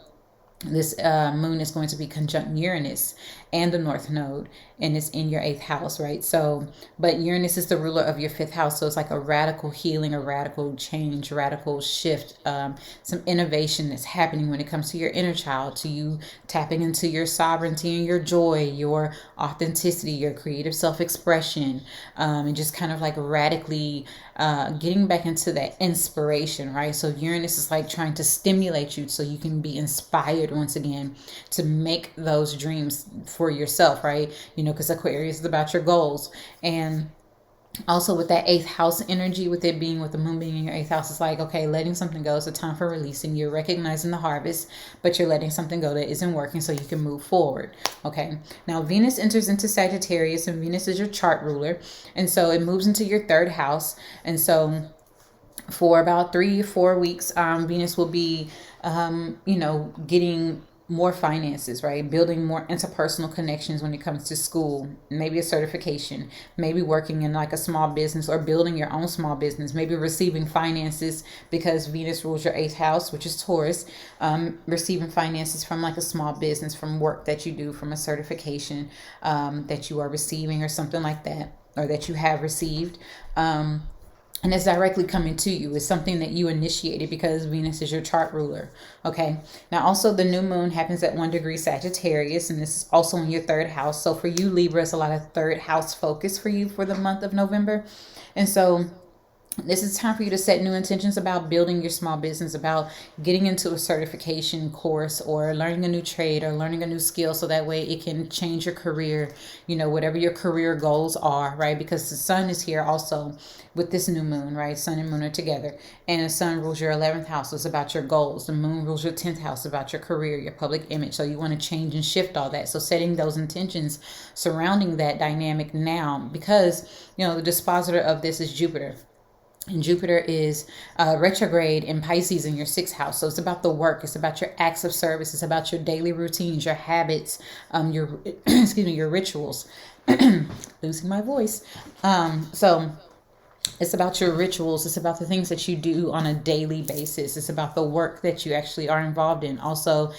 this moon is going to be conjunct Uranus and the North Node, and it's in your 8th house, right? So, but Uranus is the ruler of your 5th house, so it's like a radical healing, a radical change, radical shift, some innovation that's happening when it comes to your inner child, to you tapping into your sovereignty and your joy, your authenticity, your creative self-expression, and just kind of like radically getting back into that inspiration, right? So Uranus is like trying to stimulate you so you can be inspired once again to make those dreams for yourself, right? Because Aquarius is about your goals. And also with that 8th house energy, with it being, with the moon being in your 8th house, it's like, okay, letting something go. It's a time for releasing. You're recognizing the harvest, but you're letting something go that isn't working so you can move forward. Okay. Now Venus enters into Sagittarius, and Venus is your chart ruler. And so it moves into your 3rd house. And so for about 3 or 4 weeks, Venus will be, getting more finances, right? Building more interpersonal connections when it comes to school, maybe a certification, maybe working in like a small business, or building your own small business, maybe receiving finances because Venus rules your 8th house, which is Taurus, receiving finances from like a small business, from work that you do, from a certification that you are receiving, or something like that, or that you have received. And it's directly coming to you. It's something that you initiated because Venus is your chart ruler. Okay. Now, also the new moon happens at 1 degree Sagittarius, and this is also in your 3rd house. So for you, Libra, it's a lot of 3rd house focus for you for the month of November. And so this is time for you to set new intentions about building your small business, about getting into a certification course, or learning a new trade, or learning a new skill, so that way it can change your career, whatever your career goals are, right? Because the sun is here also with this new moon, right? Sun and moon are together, and the sun rules your 11th house. So it's about your goals. The moon rules your 10th house, about your career, your public image. So you want to change and shift all that. So setting those intentions surrounding that dynamic now, because, the dispositor of this is Jupiter. And Jupiter is retrograde in Pisces in your 6th house. So it's about the work. It's about your acts of service. It's about your daily routines, your habits, your your rituals. Losing my voice. So it's about your rituals. It's about the things that you do on a daily basis. It's about the work that you actually are involved in. Also,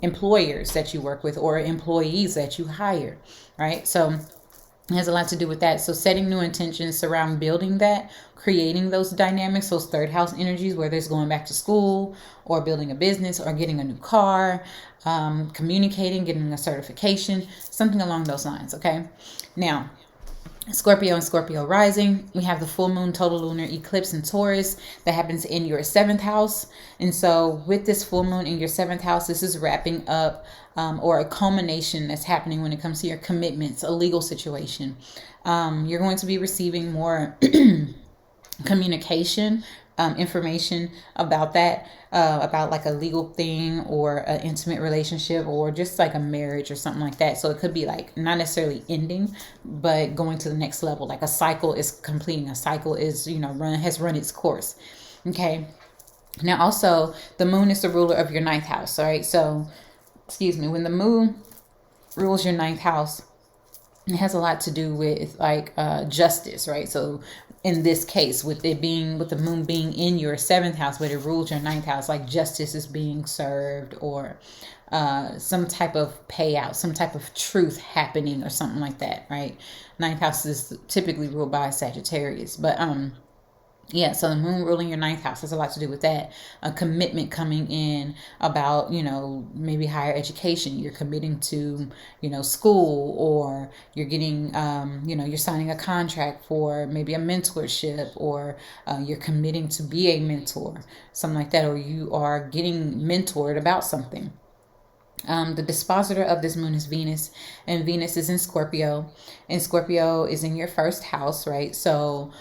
employers that you work with, or employees that you hire, right? So it has a lot to do with that. So setting new intentions around building that, creating those dynamics, those 3rd house energies, whether it's going back to school, or building a business, or getting a new car, communicating, getting a certification, something along those lines. Okay. Now, Scorpio and Scorpio rising. We have the full moon total lunar eclipse in Taurus that happens in your 7th house. And so with this full moon in your 7th house, this is wrapping up or a culmination that's happening when it comes to your commitments, a legal situation. You're going to be receiving more communication, information about that, about like a legal thing or an intimate relationship or just like a marriage or something like that. So it could be like not necessarily ending, but going to the next level. Like a cycle is completing. A cycle is, has run its course. Okay. Now also the moon is the ruler of your 9th house. All right. So, excuse me, when the moon rules your 9th house, it has a lot to do with like justice, right? So in this case, with the moon being in your 7th house, but it rules your 9th house, like justice is being served or some type of payout, some type of truth happening or something like that, right? 9th house is typically ruled by Sagittarius, but yeah, so the moon ruling your 9th house has a lot to do with that. A commitment coming in about, maybe higher education. You're committing to, school, or you're getting, you're signing a contract for maybe a mentorship, or you're committing to be a mentor, something like that, or you are getting mentored about something. The dispositor of this moon is Venus, and Venus is in Scorpio, and Scorpio is in your 1st house, right? So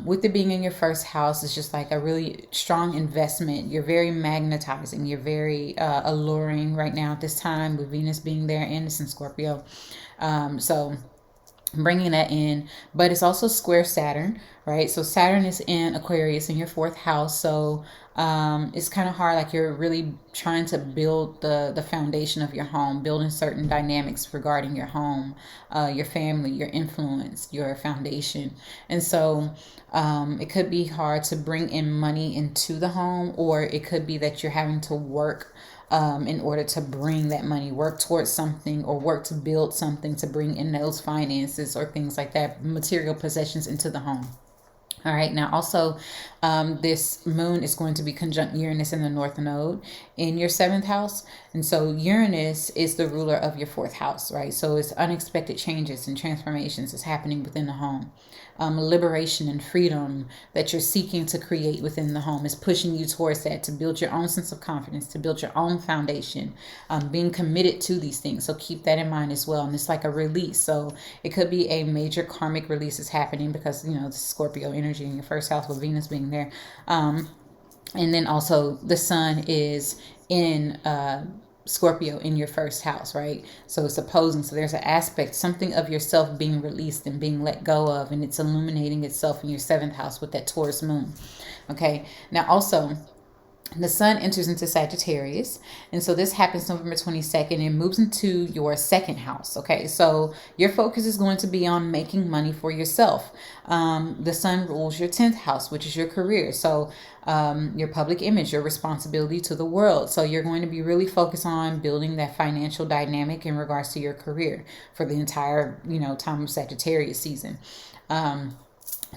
with it being in your 1st house, it's just like a really strong investment. You're very magnetizing. You're very alluring right now at this time with Venus being there, and it's in Scorpio. So bringing that in, but it's also square Saturn, right? So Saturn is in Aquarius in your 4th house. So it's kind of hard, like you're really trying to build the foundation of your home, building certain dynamics regarding your home, your family, your influence, your foundation. And so it could be hard to bring in money into the home, or it could be that you're having to work in order to bring that money, work towards something, or work to build something to bring in those finances or things like that, material possessions into the home. All right. Now, also, this moon is going to be conjunct Uranus in the North Node in your 7th house. And so Uranus is the ruler of your 4th house, right? So it's unexpected changes and transformations is happening within the home. Liberation and freedom that you're seeking to create within the home is pushing you towards that, to build your own sense of confidence, to build your own foundation, being committed to these things. So keep that in mind as well. And it's like a release. So it could be a major karmic release is happening because, the Scorpio energy in your 1st house with Venus being there. And then also the sun is in Scorpio in your 1st house, right? So it's opposing. So there's an aspect, something of yourself being released and being let go of, and it's illuminating itself in your 7th house with that Taurus moon. Okay. Now also, the sun enters into Sagittarius. And so this happens November 22nd and moves into your 2nd house. Okay. So your focus is going to be on making money for yourself. The sun rules your 10th house, which is your career. So your public image, your responsibility to the world. So you're going to be really focused on building that financial dynamic in regards to your career for the entire, time of Sagittarius season.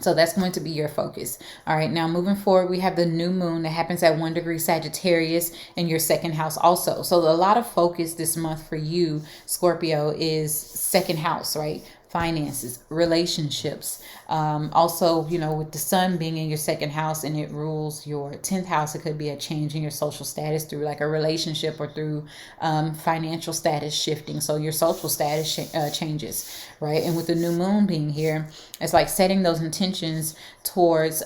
So that's going to be your focus. All right. Now moving forward, we have the new moon that happens at 1 degree Sagittarius in your 2nd house also. So a lot of focus this month for you, Scorpio, is 2nd house, right? Finances, relationships. Also, with the sun being in your 2nd house and it rules your 10th house, it could be a change in your social status through like a relationship or through financial status shifting. So your social status changes, right? And with the new moon being here, it's like setting those intentions towards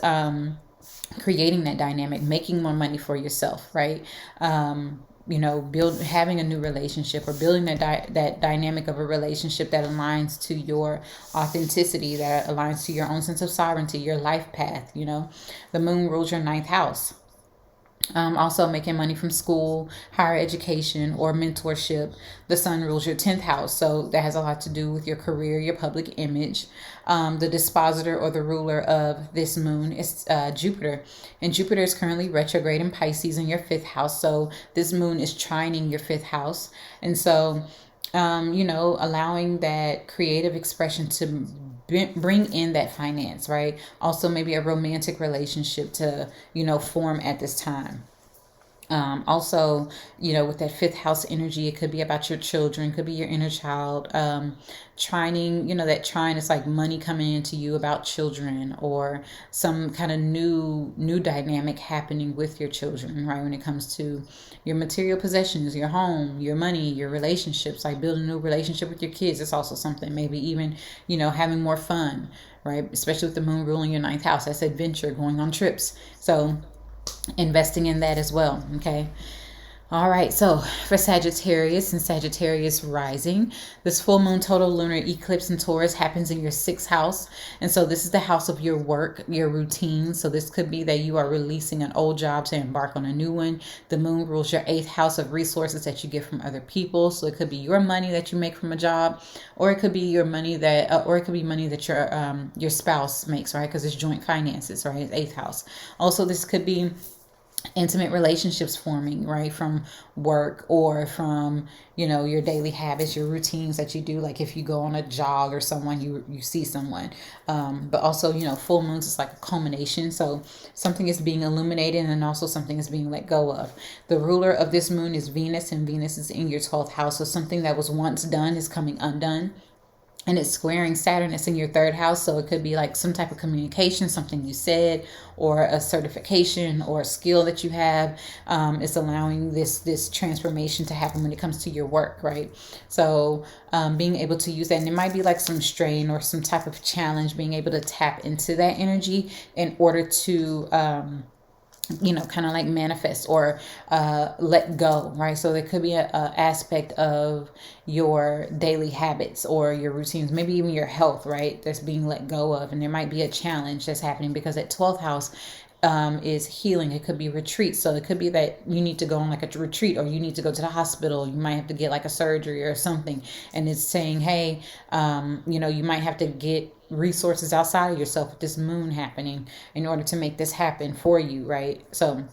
creating that dynamic, making more money for yourself, right? Having a new relationship or building that dynamic of a relationship that aligns to your authenticity, that aligns to your own sense of sovereignty, your life path. The moon rules your 9th house. Also making money from school, higher education, or mentorship. The sun rules your 10th house. So that has a lot to do with your career, your public image. The dispositor or the ruler of this moon is Jupiter. And Jupiter is currently retrograde in Pisces in your 5th house. So this moon is trining your 5th house. And so, allowing that creative expression to bring in that finance, right? Also maybe a romantic relationship to, form at this time. Also, with that fifth house energy, it could be about your children, could be your inner child. Trining, that trine is like money coming into you about children, or some kind of new dynamic happening with your children, right? When it comes to your material possessions, your home, your money, your relationships, like building a new relationship with your kids. It's also something, maybe even, having more fun, right? Especially with the moon ruling your ninth house. That's adventure, going on trips. So investing in that as well. Okay. All right, so for Sagittarius and Sagittarius rising, this full moon total lunar eclipse in Taurus happens in your sixth house. And so this is the house of your work, your routine. So this could be that you are releasing an old job to embark on a new one. The moon rules your eighth house of resources that you get from other people. So it could be your money that you make from a job, or it could be your money that, or it could be money that your spouse makes, right? Because it's joint finances, right? It's eighth house. Also, this could be intimate relationships forming, right, from work, or from your daily habits, your routines that you do, like if you go on a jog or someone you see someone. But also, full moons is like a culmination, so something is being illuminated, and also something is being let go of. The ruler of this moon is Venus, and Venus is in your 12th house, so something that was once done is coming undone. And it's squaring Saturn. It's in your third house. So it could be like some type of communication, something you said, or a certification, or a skill that you have. It's allowing this transformation to happen when it comes to your work, right? So being able to use that, and it might be like some strain or some type of challenge, being able to tap into that energy in order to kind of like manifest or let go, right? So there could be a aspect of your daily habits or your routines, maybe even your health, right? That's being let go of. And there might be a challenge that's happening, because that 12th house is healing. It could be retreat. So it could be that you need to go on like a retreat, or you need to go to the hospital. You might have to get like a surgery or something. And it's saying, hey, you might have to get resources outside of yourself with this moon happening in order to make this happen for you, right? So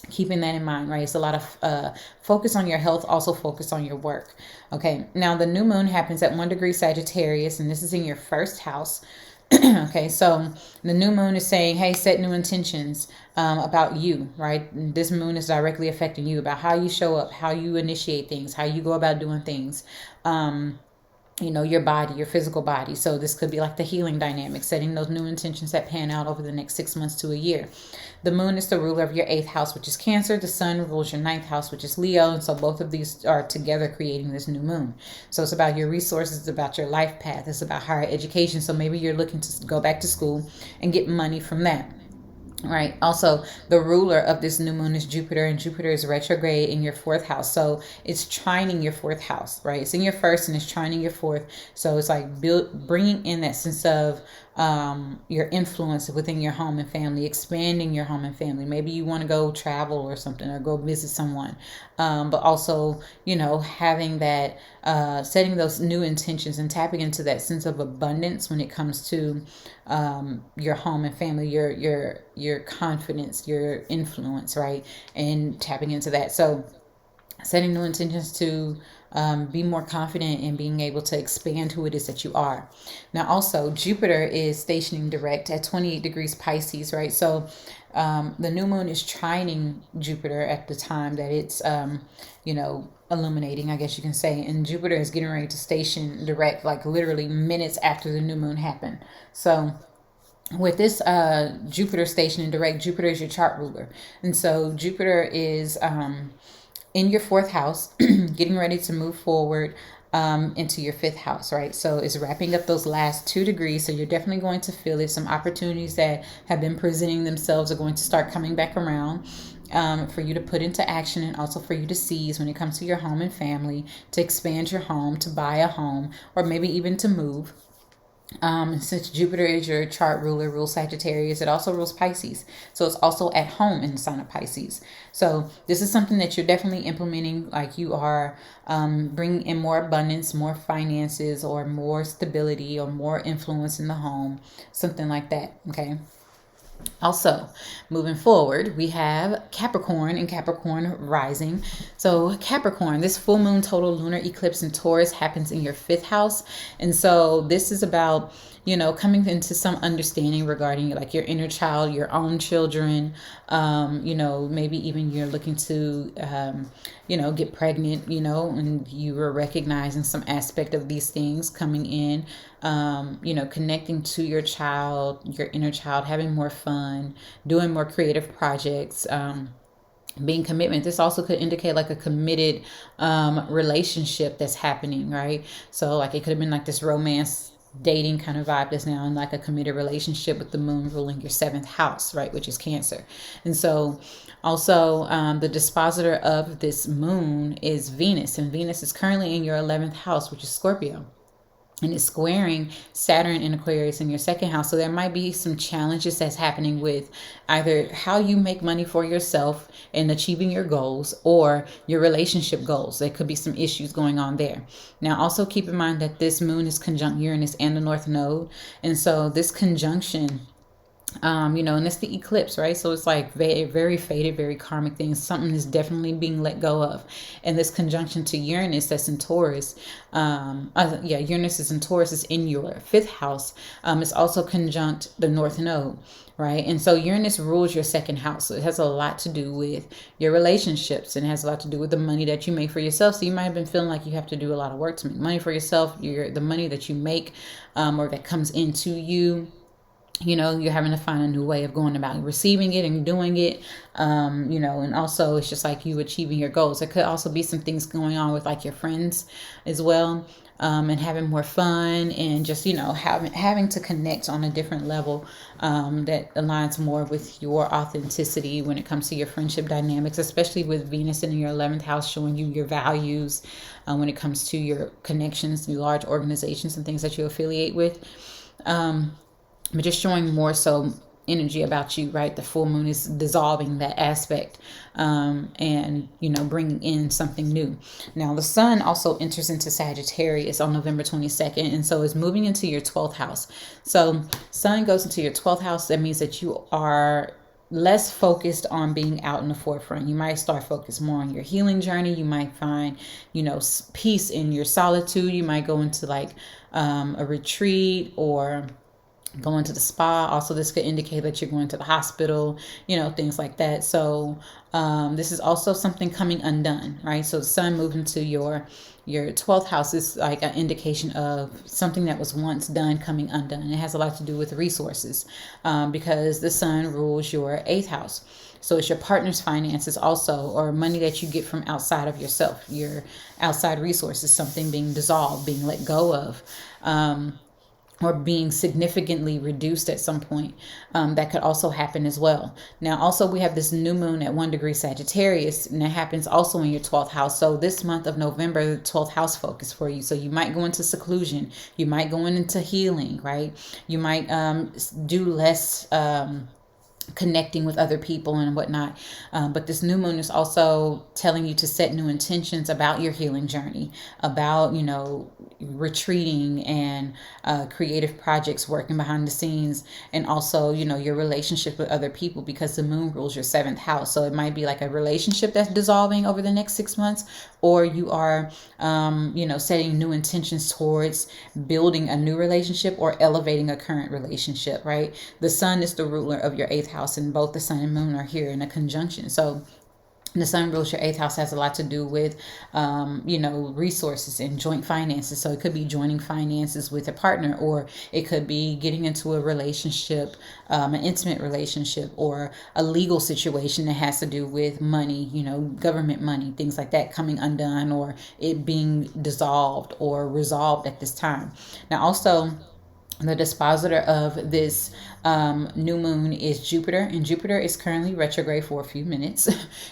keeping that in mind, right? It's a lot of focus on your health, also focus on your work. Okay, now the new moon happens at 1 degree Sagittarius, and this is in your first house. Okay, so the new moon is saying, hey, set new intentions about you, right? This moon is directly affecting you, about how you show up, how you initiate things, how you go about doing things. Your body, your physical body. So this could be like the healing dynamic, setting those new intentions that pan out over the next 6 months to a year. The moon is the ruler of your 8th house, which is Cancer. The sun rules your 9th house, which is Leo. And so both of these are together creating this new moon. So it's about your resources, it's about your life path, it's about higher education. So maybe you're looking to go back to school and get money from that. Right. Also, the ruler of this new moon is Jupiter, and Jupiter is retrograde in your 4th house. So it's trining your 4th house, right? It's in your first and it's trining your 4th. So it's like bringing in that sense of your influence within your home and family, expanding your home and family. Maybe you want to go travel or something, or go visit someone. But also, having that, setting those new intentions and tapping into that sense of abundance when it comes to your home and family, your confidence, your influence, right? And tapping into that. So setting new intentions to be more confident in being able to expand who it is that you are. Now, also, Jupiter is stationing direct at 28 degrees Pisces, right? So the new moon is trining Jupiter at the time that it's, illuminating, I guess you can say. And Jupiter is getting ready to station direct, like literally minutes after the new moon happened. So with this Jupiter stationing direct, Jupiter is your chart ruler. And so Jupiter is in your 4th house, getting ready to move forward into your 5th house, right? So it's wrapping up those last 2 degrees. So you're definitely going to feel it. Some opportunities that have been presenting themselves are going to start coming back around for you to put into action, and also for you to seize when it comes to your home and family, to expand your home, to buy a home, or maybe even to move. Since Jupiter is your chart ruler, rules Sagittarius, it also rules Pisces. So it's also at home in the sign of Pisces. So this is something that you're definitely implementing, like you are bringing in more abundance, more finances, or more stability, or more influence in the home, something like that. Okay. Also, moving forward, we have Capricorn and Capricorn rising. So Capricorn, this full moon total lunar eclipse in Taurus happens in your 5th house. And so this is about, coming into some understanding regarding like your inner child, your own children. Maybe even you're looking to, get pregnant, and you were recognizing some aspect of these things coming in, connecting to your child, your inner child, having more fun, doing more creative projects, being commitment. This also could indicate like a committed relationship that's happening, right? So like it could have been like this romance dating kind of vibe that's now in like a committed relationship with the moon ruling your seventh house, right, which is Cancer. And so also the dispositor of this moon is Venus, and Venus is currently in your 11th house, which is Scorpio, and it's squaring Saturn in Aquarius in your second house. So there might be some challenges that's happening with either how you make money for yourself and achieving your goals, or your relationship goals. There could be some issues going on there. Now, also keep in mind that this moon is conjunct Uranus and the North Node. And so this conjunction, and it's the eclipse, right? So it's like very, very faded, very karmic things. Something is definitely being let go of. And this conjunction to Uranus that's in Taurus, Uranus is in Taurus, is in your fifth house. It's also conjunct the North Node, right? And so Uranus rules your second house. So it has a lot to do with your relationships, and it has a lot to do with the money that you make for yourself. So you might have been feeling like you have to do a lot of work to make money for yourself. The money that you make, or that comes into you, you're having to find a new way of going about receiving it and doing it. And also it's just like you achieving your goals. There could also be some things going on with like your friends as well, and having more fun, and just, having to connect on a different level, that aligns more with your authenticity when it comes to your friendship dynamics, especially with Venus in your 11th house, showing you your values, when it comes to your connections to large organizations and things that you affiliate with. But just showing more so energy about you, right? The full moon is dissolving that aspect, and bringing in something new. Now the sun also enters into Sagittarius on November 22nd, and so it's moving into your 12th house. So sun goes into your 12th house. That means that you are less focused on being out in the forefront. You might start focused more on your healing journey. You might find, peace in your solitude. You might go into like a retreat, or going to the spa. Also, this could indicate that you're going to the hospital, things like that. So this is also something coming undone, right? So the sun moving to your 12th house is like an indication of something that was once done coming undone. And it has a lot to do with resources, because the sun rules your 8th house. So it's your partner's finances also, or money that you get from outside of yourself, your outside resources, something being dissolved, being let go of, or being significantly reduced at some point. That could also happen as well. Now, also we have this new moon at 1 degree Sagittarius, and that happens also in your 12th house. So this month of November, the 12th house focus for you. So you might go into seclusion. You might go into healing, right? You might do less connecting with other people and whatnot. But this new moon is also telling you to set new intentions about your healing journey, about, retreating and creative projects, working behind the scenes, and also, your relationship with other people, because the moon rules your 7th house. So it might be like a relationship that's dissolving over the next 6 months, or you are, setting new intentions towards building a new relationship or elevating a current relationship, right? The sun is the ruler of your 8th house, and both the sun and moon are here in a conjunction. So the sun rules your 8th house, has a lot to do with, resources and joint finances. So it could be joining finances with a partner, or it could be getting into a relationship, an intimate relationship, or a legal situation that has to do with money, government money, things like that coming undone, or it being dissolved or resolved at this time. Now, also, the dispositor of this new moon is Jupiter, and Jupiter is currently retrograde for a few minutes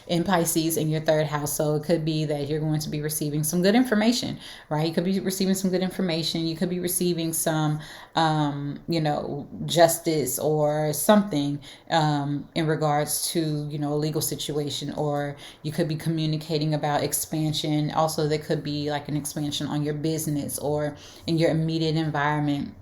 in Pisces in your 3rd house. So it could be that you're going to be receiving some good information, right? You could be receiving some good information. You could be receiving some, justice or something in regards to, a legal situation, or you could be communicating about expansion. Also, there could be like an expansion on your business or in your immediate environment.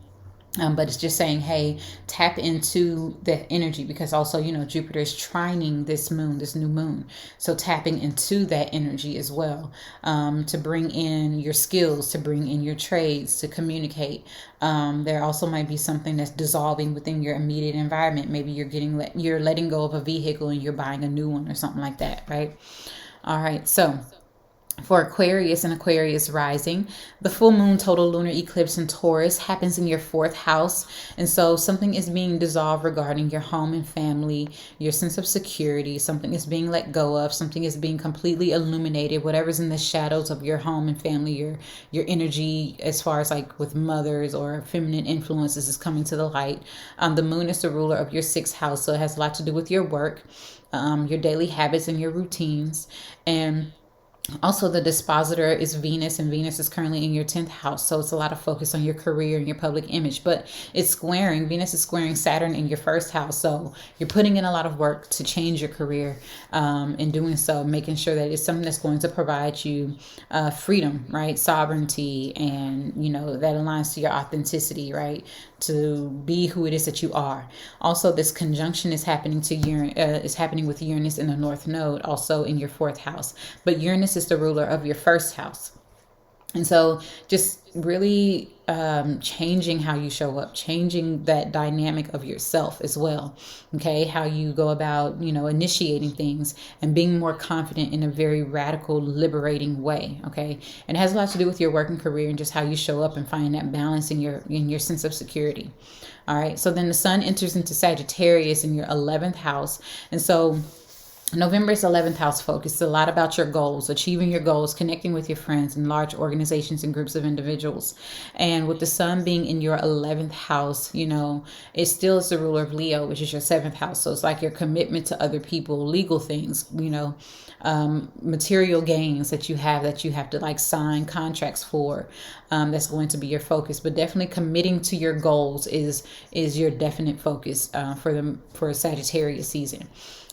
But it's just saying, hey, tap into that energy, because also, you know, Jupiter is trining this moon, this new moon. So tapping into that energy as well, to bring in your skills, to bring in your trades, to communicate. There also might be something that's dissolving within your immediate environment. Maybe you're letting go of a vehicle and you're buying a new one or something like that, right? All right, so for Aquarius and Aquarius rising, the full moon total lunar eclipse in Taurus happens in your fourth house. And so something is being dissolved regarding your home and family, your sense of security. Something is being let go of. Something is being completely illuminated. Whatever's in the shadows of your home and family, your energy as far as like with mothers or feminine influences is coming to the light. The moon is the ruler of your sixth house. So it has a lot to do with your work, your daily habits and your routines. And also, the dispositor is Venus, and Venus is currently in your 10th house. So it's a lot of focus on your career and your public image. But Venus is squaring Saturn in your first house. So you're putting in a lot of work to change your career. In doing so, making sure that it's something that's going to provide you freedom, right? Sovereignty, and, you know, that aligns to your authenticity, right? To be who it is that you are. Also, this conjunction is happening with Uranus in the North Node, also in your fourth house. But Uranus is the ruler of your first house. And so just really changing how you show up, changing that dynamic of yourself as well. Okay, how you go about, you know, initiating things and being more confident in a very radical, liberating way. Okay, and it has a lot to do with your working career and just how you show up and finding that balance in your sense of security. All right, so then the sun enters into Sagittarius in your 11th house, and so November is 11th house focus. It's a lot about your goals, achieving your goals, connecting with your friends and large organizations and groups of individuals. And with the sun being in your 11th house, you know, it still is the ruler of Leo, which is your 7th house. So it's like your commitment to other people, legal things, you know, material gains that you have to like sign contracts for. That's going to be your focus. But definitely committing to your goals is your definite focus for Sagittarius season.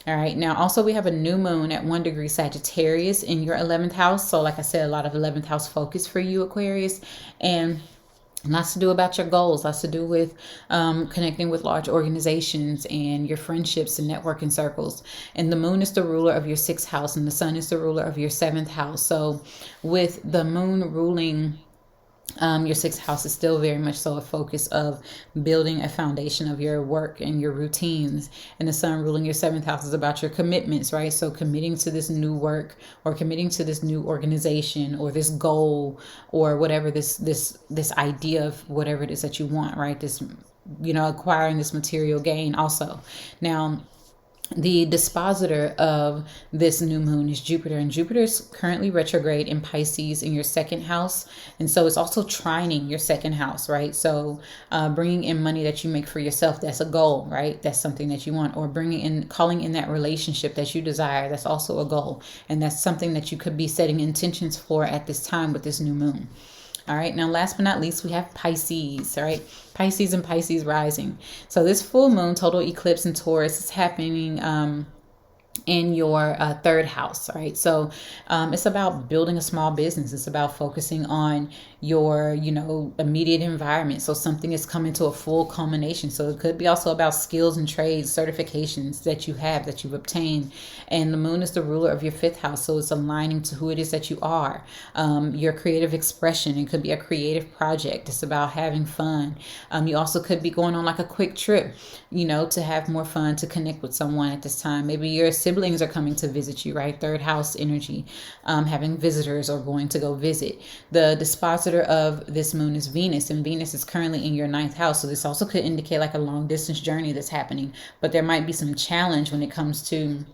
All right. Now, also, we have a new moon at 1 degree Sagittarius in your 11th house. So like I said, a lot of 11th house focus for you, Aquarius, and lots to do about your goals, lots to do with connecting with large organizations and your friendships and networking circles. And the moon is the ruler of your 6th house and the sun is the ruler of your 7th house. So with the moon ruling your 6th house, is still very much so a focus of building a foundation of your work and your routines. And the sun ruling your 7th house is about your commitments, right? So committing to this new work or committing to this new organization or this goal or whatever, this idea of whatever it is that you want, right? This, you know, acquiring this material gain also. Now, the dispositor of this new moon is Jupiter, and Jupiter is currently retrograde in Pisces in your 2nd house. And so it's also trining your 2nd house, right? So bringing in money that you make for yourself, that's a goal, right? That's something that you want. Or calling in that relationship that you desire, that's also a goal. And that's something that you could be setting intentions for at this time with this new moon. All right. Now, last but not least, we have Pisces, all right? Pisces and Pisces rising. So this full moon total eclipse in Taurus is happening in your 3rd house, right? So it's about building a small business. It's about focusing on your, you know, immediate environment. So something is coming to a full culmination. So it could be also about skills and trades, certifications that you've obtained. And the moon is the ruler of your 5th house. So it's aligning to who it is that you are, your creative expression. It could be a creative project. It's about having fun. You also could be going on like a quick trip, you know, to have more fun, to connect with someone at this time. Maybe your siblings are coming to visit you, right? 3rd house energy, having visitors or going to go visit. The dispositor of this moon is Venus, and Venus is currently in your 9th house. So this also could indicate like a long distance journey that's happening, but there might be some challenge when it comes to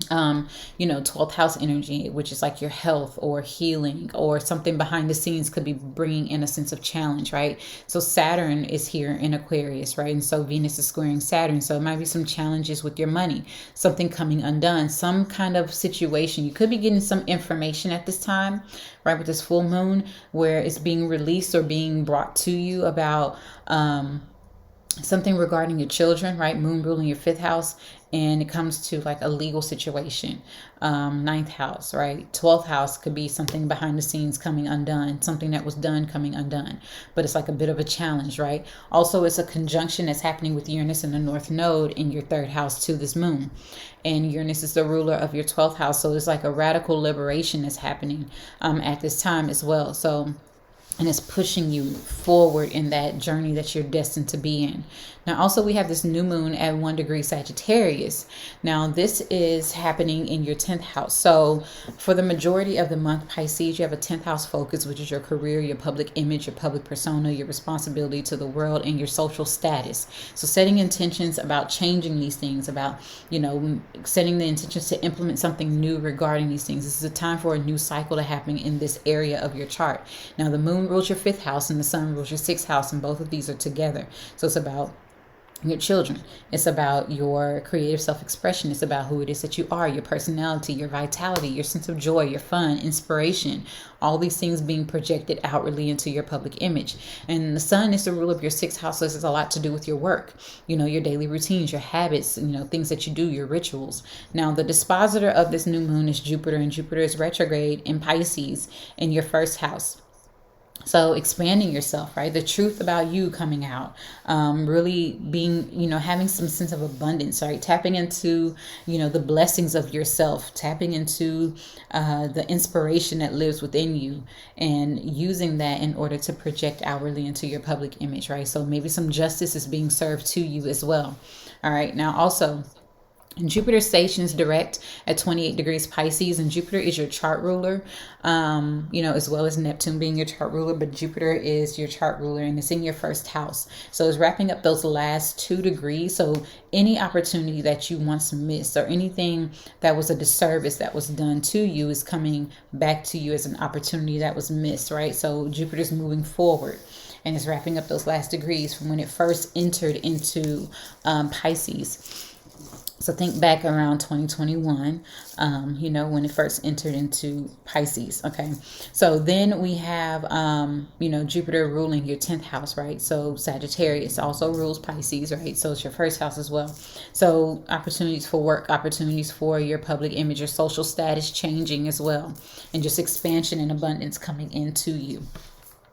12th house energy, which is like your health or healing or something behind the scenes could be bringing in a sense of challenge, right? So Saturn is here in Aquarius, right? And so Venus is squaring Saturn. So it might be some challenges with your money, something coming undone, some kind of situation. You could be getting some information at this time, right? With this full moon where it's being released or being brought to you about, something regarding your children, right? Moon ruling your 5th house, and it comes to like a legal situation. 9th house, right? 12th house could be something behind the scenes coming undone, something that was done coming undone, but it's like a bit of a challenge, right? Also, it's a conjunction that's happening with Uranus in the North Node in your 3rd house to this moon, and Uranus is the ruler of your 12th house, so it's like a radical liberation that's happening at this time as well. So, and it's pushing you forward in that journey that you're destined to be in. Now, also, we have this new moon at 1 degree Sagittarius. Now, this is happening in your 10th house. So for the majority of the month, Pisces, you have a 10th house focus, which is your career, your public image, your public persona, your responsibility to the world, and your social status. So setting intentions about changing these things, about, setting the intentions to implement something new regarding these things. This is a time for a new cycle to happen in this area of your chart. Now, the moon rules your 5th house and the sun rules your 6th house, and both of these are together. So it's about your children. It's about your creative self-expression. It's about who it is that you are, your personality, your vitality, your sense of joy, your fun, inspiration, all these things being projected outwardly into your public image. And the sun is the ruler of your 6th house. So this has a lot to do with your work, your daily routines, your habits, things that you do, your rituals. Now, the dispositor of this new moon is Jupiter, and Jupiter is retrograde in Pisces in your 1st house. So expanding yourself, right? The truth about you coming out, really being, having some sense of abundance, right? Tapping into, the blessings of yourself, tapping into the inspiration that lives within you, and using that in order to project outwardly into your public image, right? So maybe some justice is being served to you as well. All right. Now, also, Jupiter stations direct at 28 degrees Pisces, and Jupiter is your chart ruler, as well as Neptune being your chart ruler, but Jupiter is your chart ruler and it's in your 1st house. So it's wrapping up those last 2 degrees. So any opportunity that you once missed, or anything that was a disservice that was done to you, is coming back to you as an opportunity that was missed, right? So Jupiter's moving forward, and it's wrapping up those last degrees from when it first entered into Pisces. So think back around 2021, when it first entered into Pisces. Okay. So then we have, Jupiter ruling your 10th house, right? So Sagittarius also rules Pisces, right? So it's your 1st house as well. So opportunities for work, opportunities for your public image, your social status changing as well, and just expansion and abundance coming into you.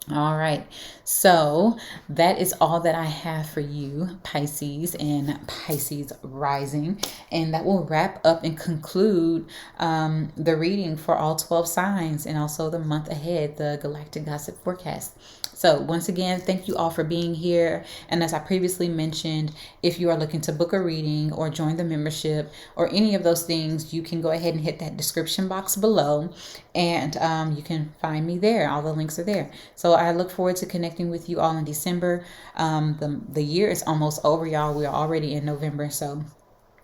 All right, so that is all that I have for you, Pisces and Pisces rising, and that will wrap up and conclude the reading for all 12 signs, and also the month ahead, the Galactic Gossip Forecast. So once again, thank you all for being here. And as I previously mentioned, if you are looking to book a reading or join the membership or any of those things, you can go ahead and hit that description box below, and you can find me there. All the links are there. So I look forward to connecting with you all in December. The year is almost over, y'all. We are already in November. So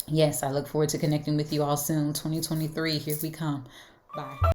yes, I look forward to connecting with you all soon. 2023, here we come. Bye.